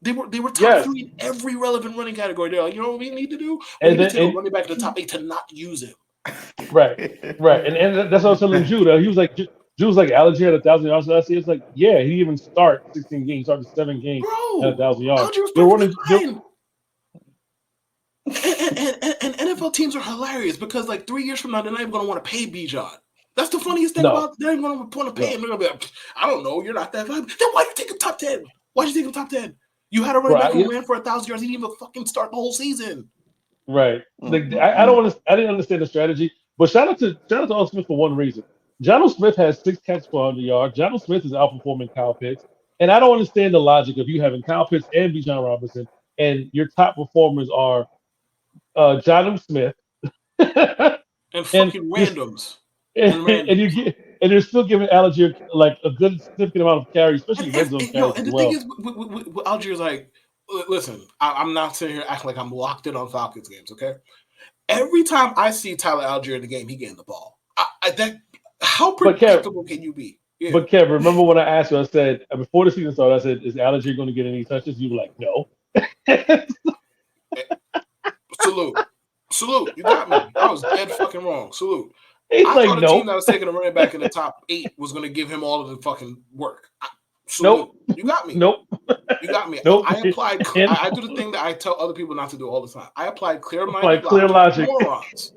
They were top 3 in every relevant running category. They're like, you know what we need to do? We need to take a running back to the top 8 to not use him. Right. And that's what I was telling Jude. He was like, Jude's like, Algier had 1,000 yards last year. It's like, yeah, he even started 16 games. He started 7 games at 1,000 yards. And NFL teams are hilarious because like 3 years from now, they're not even going to want to pay Bijan. That's the funniest thing about it. They're not even going to want to pay him. They're going to be like, I don't know, you're not that valuable. Then why'd you take him top 10? Why'd you take him top 10? You had a running back who ran for 1,000 yards. He didn't even fucking start the whole season. Right. Like, I didn't understand the strategy. But shout out to Arthur Smith for one reason. Jonnu Smith has 6 catches for 100 yards. Jonnu Smith is outperforming Kyle Pitts. And I don't understand the logic of you having Kyle Pitts and Bijan Robinson, and your top performers are Jonnu Smith and fucking randoms. And you're still giving Algier like a good significant amount of carries, especially red zone carries. And the thing is, with Algier's like, listen, I'm not sitting here acting like I'm locked in on Falcons games, okay? Every time I see Tyler Algier in the game, he getting the ball. How predictable can you be? Yeah. But Kev, remember when I asked you, I said, before the season started, I said, is Algier going to get any touches? You were like, no. Salute. You got me. I was dead fucking wrong. Salute. I thought a team that was taking a running back in the top 8 was going to give him all of the fucking work. Nope. You got me. Nope. You got me. Nope. I applied. I do the thing that I tell other people not to do all the time. I applied clear logic. Morons.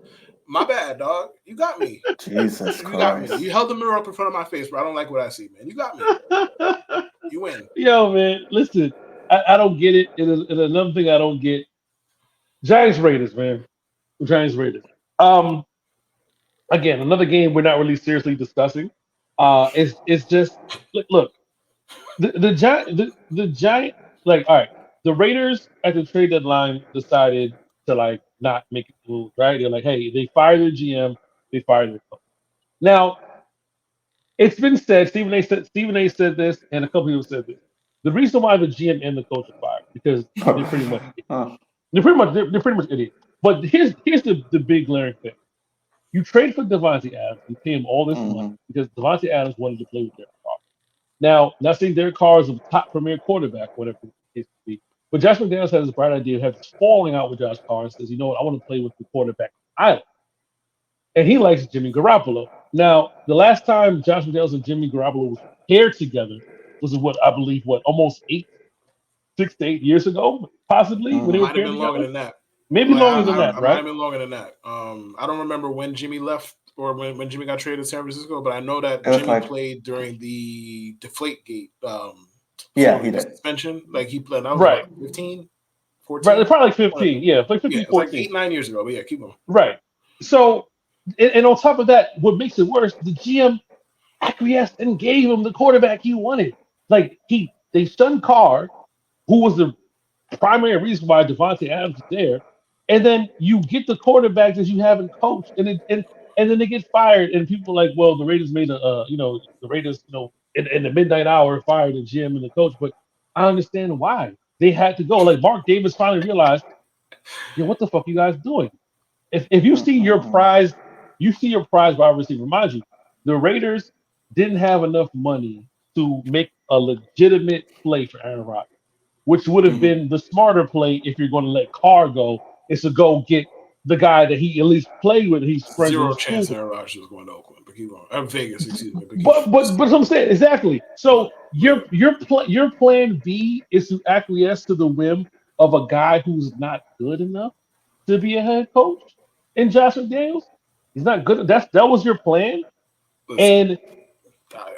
My bad, dog. You got me. Jesus Christ. Got me. You held the mirror up in front of my face, but I don't like what I see, man. You got me. You win. Yo, man, listen. I don't get it. And another thing I don't get. Giants Raiders, man. Giants Raiders. Again, another game we're not really seriously discussing. It's just look. The Giant, like, all right, the Raiders at the trade deadline decided to like not make it move, right? They're like, hey, they fired their GM, they fired their coach. Now, it's been said, Stephen A. said this, and a couple people said this. The reason why the GM and the coach are fired because they're pretty much idiots. But here's the big glaring thing. You trade for Devontae Adams, you pay him all this money because Devontae Adams wanted to play with Derek Carr. Now, not saying Derek Carr is a top premier quarterback, whatever the case may be, but Josh McDaniels has this bright idea of having falling out with Josh Carr and says, you know what, I want to play with the quarterback island. And he likes Jimmy Garoppolo. Now, the last time Josh McDaniels and Jimmy Garoppolo was paired together was almost 6 to 8 years ago, possibly. When they were paired together. Longer than that. Maybe longer than that, right? Might have been longer than that. I don't remember when Jimmy left or when Jimmy got traded to San Francisco, but I know that Jimmy played during the Deflategate. Yeah, he did. Suspension. Like he played. That was Right. 15, 14? Right, probably like 15. Yeah, like 15, yeah, it was 14. like 8-9 years ago. But yeah, keep going. Right. So, and on top of that, what makes it worse, the GM acquiesced and gave him the quarterback he wanted. Like they shunned Carr, who was the primary reason why Devontae Adams is there, and then you get the quarterback that you haven't coached, and then they get fired, and people are like, well, the Raiders made the Raiders, in the midnight hour fired the GM and the coach, but I understand why they had to go. Like Mark Davis finally realized, what the fuck are you guys doing? If you see your prize wide receiver, mind you, the Raiders didn't have enough money to make a legitimate play for Aaron Rodgers, which would have been the smarter play if you're going to let Carr go, is to go get the guy that he at least played with. He's friends Zero with chance Aaron Rodgers was going to Oakland, but keep on. Vegas, excuse me. But I'm saying exactly. So your plan B is to acquiesce to the whim of a guy who's not good enough to be a head coach in Josh McDaniels. He's not good. That was your plan. Listen, and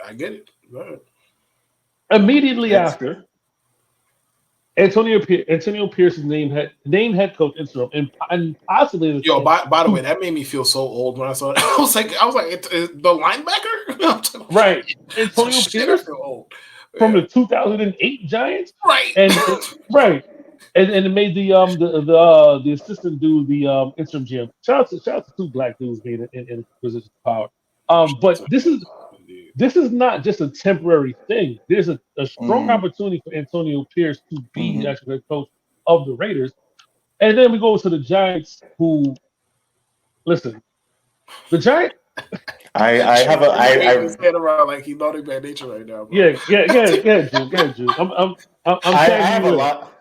I get it. Right. Immediately after, Antonio Pierce is named head coach interim, and possibly. Yo, by the way, that made me feel so old when I saw it. I was like, the linebacker, right? Antonio Pierce from the 2008 Giants, right? And right, and it made the assistant do the interim GM. Shout out to two black dudes being in position of power. But this is not just a temporary thing. There's a strong opportunity for Antonio Pierce to be the actual head coach of the Raiders. And then we go to the Giants, who, listen, the Giants. I have his head around like he's naughty bad nature right now. Bro. Yeah, Jude. I have a lot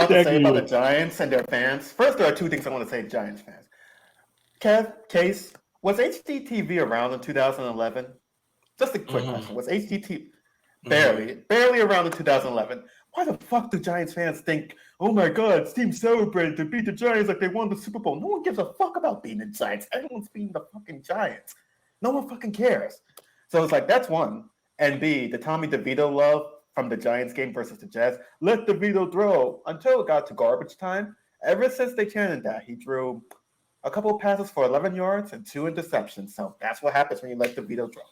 to say about the Giants and their fans. First, there are two things I want to say to Giants fans. Case, was HDTV around in 2011? Just a quick question. Was HDTV barely around in 2011? Why the fuck do Giants fans think, oh my God, team celebrated to beat the Giants like they won the Super Bowl? No one gives a fuck about beating the Giants. Everyone's beating the fucking Giants. No one fucking cares. So it's like, that's one. And B, the Tommy DeVito love from the Giants game versus the Jets. Let DeVito throw until it got to garbage time. Ever since they chanted that, he drew a couple of passes for 11 yards and 2 interceptions. So that's what happens when you let DeVito throw.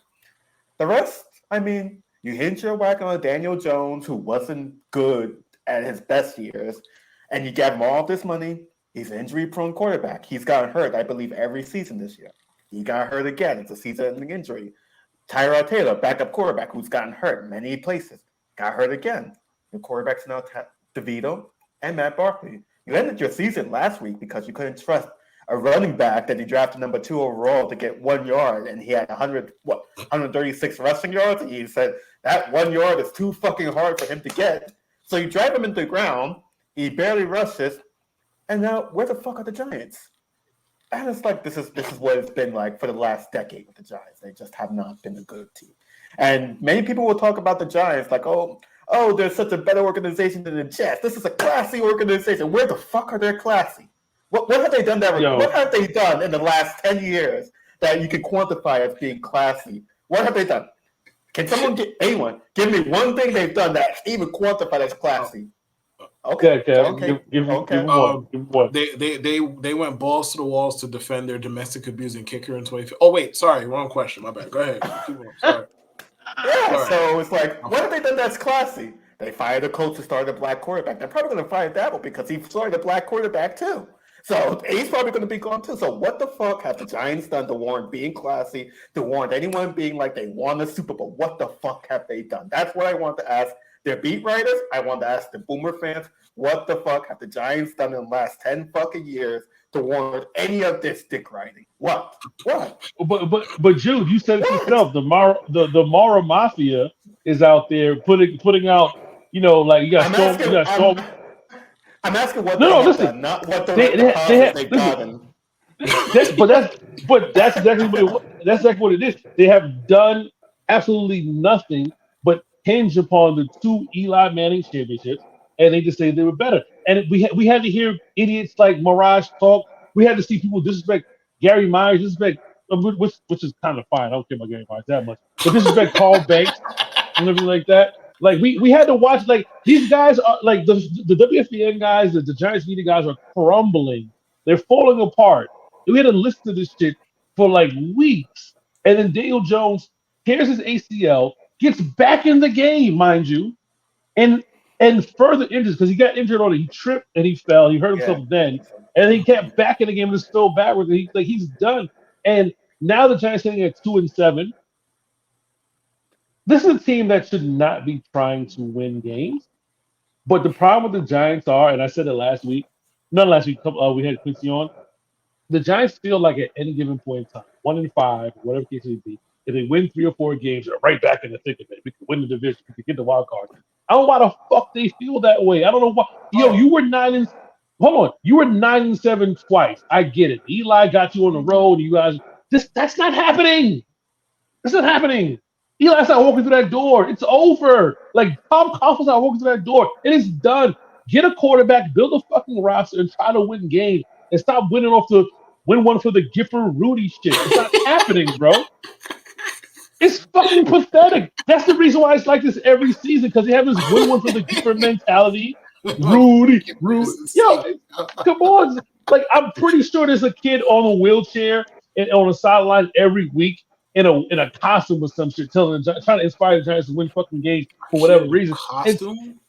The rest, I mean, you hint your whack on Daniel Jones, who wasn't good at his best years, and you gave him all this money. He's an injury-prone quarterback. He's gotten hurt, I believe, every season this year. He got hurt again. It's a season-ending injury. Tyrod Taylor, backup quarterback, who's gotten hurt many places, got hurt again. Your quarterbacks now DeVito and Matt Barkley. You ended your season last week because you couldn't trust a running back that you drafted number 2 overall to get 1 yard, and he had 136 rushing yards, and you said that 1 yard is too fucking hard for him to get. So you drive him into the ground, he barely rushes, and now where the fuck are the Giants? And it's like this is what it's been like for the last decade with the Giants. They just have not been a good team. And many people will talk about the Giants like, oh, they're such a better organization than the Jets. This is a classy organization. Where the fuck are they classy? What have they done what have they done in the last 10 years that you can quantify as being classy? What have they done? Can someone give me one thing they've done that even quantified as classy? Okay. Give one. They went balls to the walls to defend their domestic abusing kicker in 2015. Oh wait, sorry, wrong question. My bad. Go ahead. Keep going. Sorry. Yeah. So it's like, what have they done that's classy? They fired a coach who started a black quarterback. They're probably going to fire Dabble because he started a black quarterback too. So he's probably going to be gone too. So what the fuck have the Giants done to warrant being classy, to warrant anyone being like they won the Super Bowl? What the fuck have they done? That's what I want to ask their beat writers. I want to ask the Boomer fans, what the fuck have the Giants done in the last 10 fucking years to warrant any of this dick riding? What? But Jude, you said it yourself. The Mara Mafia is out there putting out, like you got Storm. I'm asking what they've done, not what they've gotten. That's exactly what it is. They have done absolutely nothing but hinge upon the 2 Eli Manning championships, and they just say they were better. And we had to hear idiots like Mirage talk. We had to see people disrespect Gary Myers, disrespect which is kind of fine. I don't care about Gary Barnes that much. But disrespect Carl Banks and everything like that. Like we had to watch like these guys are like the WFBN guys, the Giants media guys are crumbling. They're falling apart. And we had to listen to this shit for like weeks. And then Daniel Jones tears his ACL, gets back in the game, mind you, and further injured because he got injured on it. He tripped and he fell. He hurt himself then, and he kept back in the game and is still backwards. He's done. And now the Giants sitting at 2-7. This is a team that should not be trying to win games. But the problem with the Giants are, and I said it last week, not last week, we had Quincy on. The Giants feel like at any given point in time, 1-5, whatever case it may be, if they win 3 or 4 games, they're right back in the thick of it. We can win the division. We can get the wild card. I don't know why the fuck they feel that way. I don't know why. You were 9-7 twice. I get it. Eli got you on the road. You guys, that's not happening. That's not happening. Eli's not walking through that door. It's over. Like Tom Coughlin's not walking through that door. It is done. Get a quarterback, build a fucking roster, and try to win games. And stop win one for the Gifford Rudy shit. It's not happening, bro. It's fucking pathetic. That's the reason why it's like this every season, because they have this win one for the Gifford mentality. Rudy. Yo, come on. Like, I'm pretty sure there's a kid on a wheelchair and on a sideline every week in a costume or some shit, trying to inspire the Giants to win fucking games for whatever reason. Costume?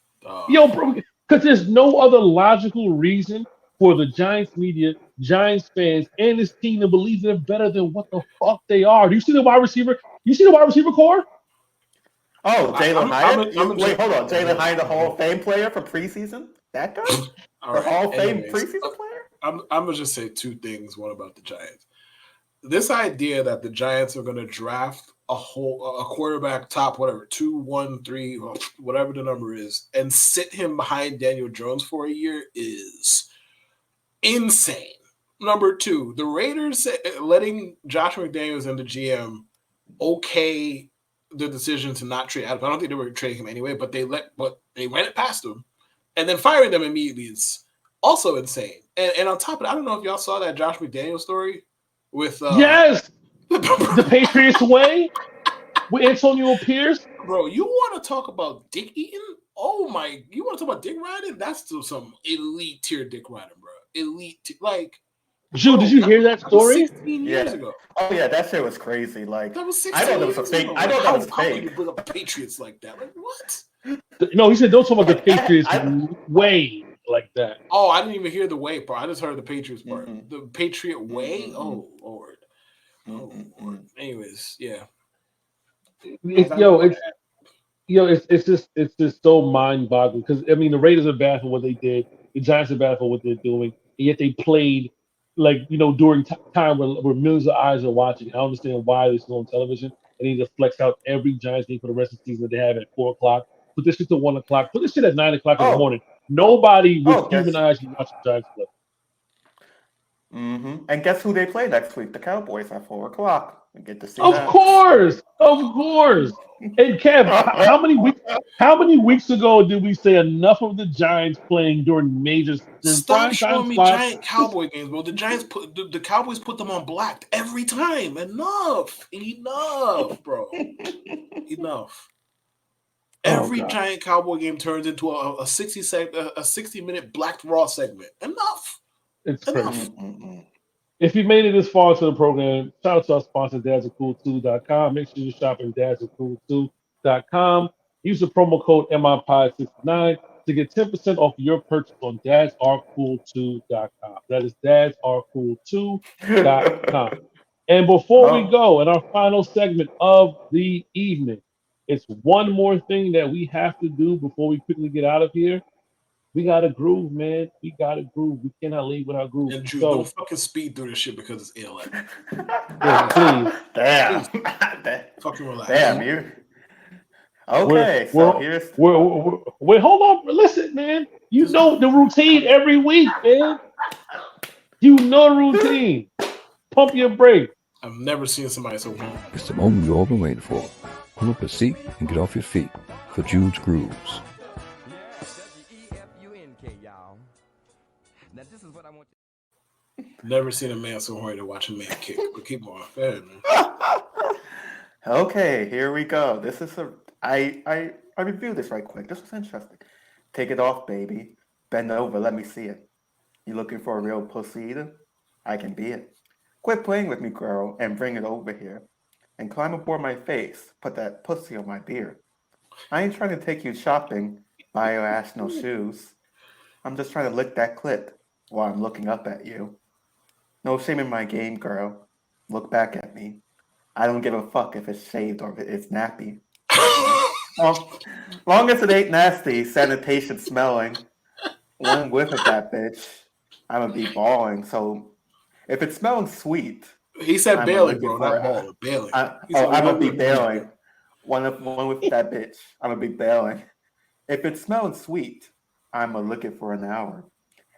Yo, bro, because there's no other logical reason for the Giants media, Giants fans, and this team to believe they're better than what the fuck they are. Do you see the wide receiver? You see the wide receiver core? Oh, Jalen Hyatt? Wait, hold on. Jalen Hyatt, the Hall of Fame player from preseason? That guy? The Hall of Fame preseason player? I'm going to just say 2 things. One about the Giants. This idea that the Giants are going to draft a quarterback top, whatever, 2, 1, 3, whatever the number is, and sit him behind Daniel Jones for a year is insane. Number 2, the Raiders letting Josh McDaniels and the GM okay the decision to not trade Adams. I don't think they were trading him anyway, but they ran it past him, and then firing them immediately is also insane. And on top of it, I don't know if y'all saw that Josh McDaniels story with yes, the Patriots way with Antonio Pierce. Bro, you want to talk about dick eating? Oh my! You want to talk about dick riding? That's still some elite tier dick riding, bro. Elite, like. Jude, did you hear that story? 16 years ago. Oh yeah, that shit was crazy. Like that was 16 I thought that was a fake. I thought that was fake. How can you bring up the Patriots like that? Like what? No, he said don't talk about the Patriots way like that. Oh, I didn't even hear the way part. I just heard the Patriots part. Mm-hmm. The Patriot way. Mm-hmm. Oh Lord. Oh Lord. Anyways, yeah. It's just so mind-boggling because I mean the Raiders are bad for what they did, the Giants are bad for what they're doing, and yet they played like during time where millions of eyes are watching. I understand why they're still on television. They need to flex out every Giants game for the rest of the season that they have at 4:00. Put this shit to 1:00. Put this shit at 9:00 in the morning. Nobody with human eyes can watch the Giants play. Mm-hmm. And guess who they play next week? The Cowboys at 4:00. We get to see Of that. course. And Kev, how many weeks ago did we say enough of the Giants playing during major? Stop showing me Giant Cowboy games, bro. The Giants the Cowboys put them on black every time. Enough, bro. Enough. Every Giant Cowboy game turns into a 60-minute Black Raw segment. Enough. It's crazy. If you made it this far into the program, shout out to our sponsor, dadsarcool2.com. Make sure you shop at dadsarcool2.com. Use the promo code MIPod69 to get 10% off your purchase on dadsarcool2.com. That is dadsarcool2.com. And before we go, in our final segment of the evening, it's one more thing that we have to do before we quickly get out of here. We got to groove, man. We got to groove. We cannot leave without groove. And Jude, don't fucking speed through this shit because it's ill. Yeah, please. Damn. Fucking relax. Damn, you. Okay, wait, hold on. Listen, man. You know the routine every week, man. You know the routine. Pump your brakes. I've never seen somebody so warm. It's the moment you've all been waiting for. Pull up a seat and get off your feet for Judes Grooves. Now this is what I want. Never seen a man so horny to watch a man kick. But keep going. Go ahead, man. Okay, here we go. This is I reviewed this right quick. This was interesting. Take it off, baby. Bend over, let me see it. You looking for a real pussy eater? I can be it. Quit playing with me, girl, and bring it over here. And climb aboard my face. Put that pussy on my beard. I ain't trying to take you shopping, buy your ass no shoes. I'm just trying to lick that clit while I'm looking up at you. No shame in my game, girl. Look back at me. I don't give a fuck if it's shaved or if it's nappy. Long as it ain't nasty, sanitation smelling. One whiff of that bitch, I'ma be balling. So if it's smelling sweet, He said I'm bailing, looking bro, for not balling. Bailing. I'm gonna be bailing. One with that bitch, I'm gonna be bailing. If it's smelling sweet, I'm gonna lick it for an hour.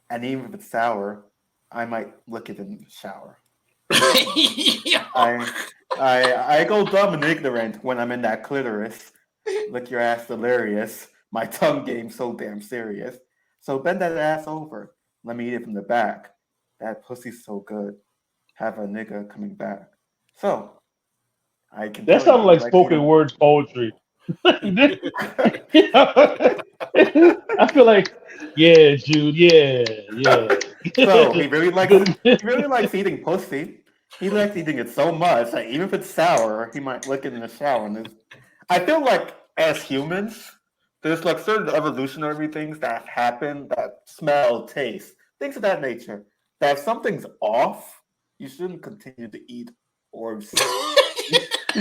And even if it's sour, I might lick it in the shower. I go dumb and ignorant when I'm in that clitoris. Lick your ass delirious. My tongue game's so damn serious. So bend that ass over. Let me eat it from the back. That pussy's so good. Have a nigga coming back. So I can. That tell sounded you, like like, spoken word poetry. I feel like, yeah, Jude, yeah. So he really likes eating pussy. He likes eating it so much that even if it's sour, he might lick it in the shower. And I feel like as humans, there's like certain evolutionary things that happen that smell, taste, things of that nature. That if something's off, you shouldn't continue to eat or you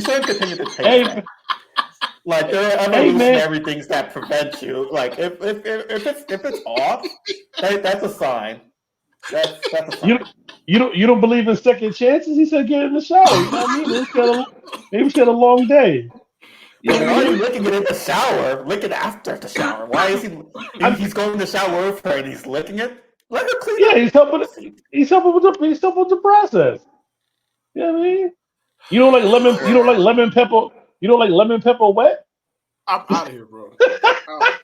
shouldn't continue to taste Hey, that. Like there are hey, man. evolutionary things that prevent you. Like if it's off, that's a sign. That's a sign. You don't believe in second chances? He said get in the shower. You know what I mean? Maybe she had a long day. You know Why what I are you mean? licking it in the shower? Lick it after the shower. Why is he's going to the shower with her and he's licking it? Let her clean Yeah, up. he's helping with the process. You know what I mean? You don't like lemon. You don't like lemon pepper. You don't like lemon pepper wet. I'm out of here, bro.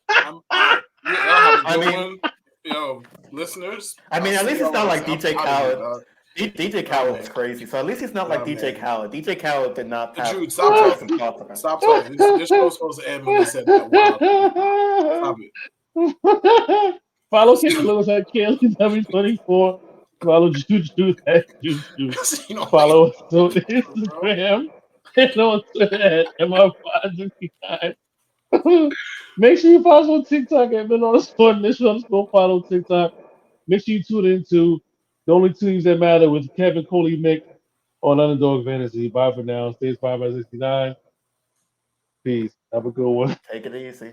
I'm out. Y'all have a good one. Yo, listeners. I mean, at least it's not like DJ Khaled. DJ Khaled was man. crazy, so at least he's not like DJ Khaled. DJ Khaled did not have Jude, stop some thoughts about it. Stop talking. This show's supposed to end when they said that. Wow. Stop it. Follow Kayla at Kayla724. Follow Jude at Jude. Follow us on Instagram and on Twitter at MR569. Make sure you follow us on TikTok at @men_initial_ follow TikTok. Make sure you tune into the only teams that matter with Kevin Coley Mick on Underdog Fantasy. Bye for now. Stay 5 by 69. Peace. Have a good one. Take it easy.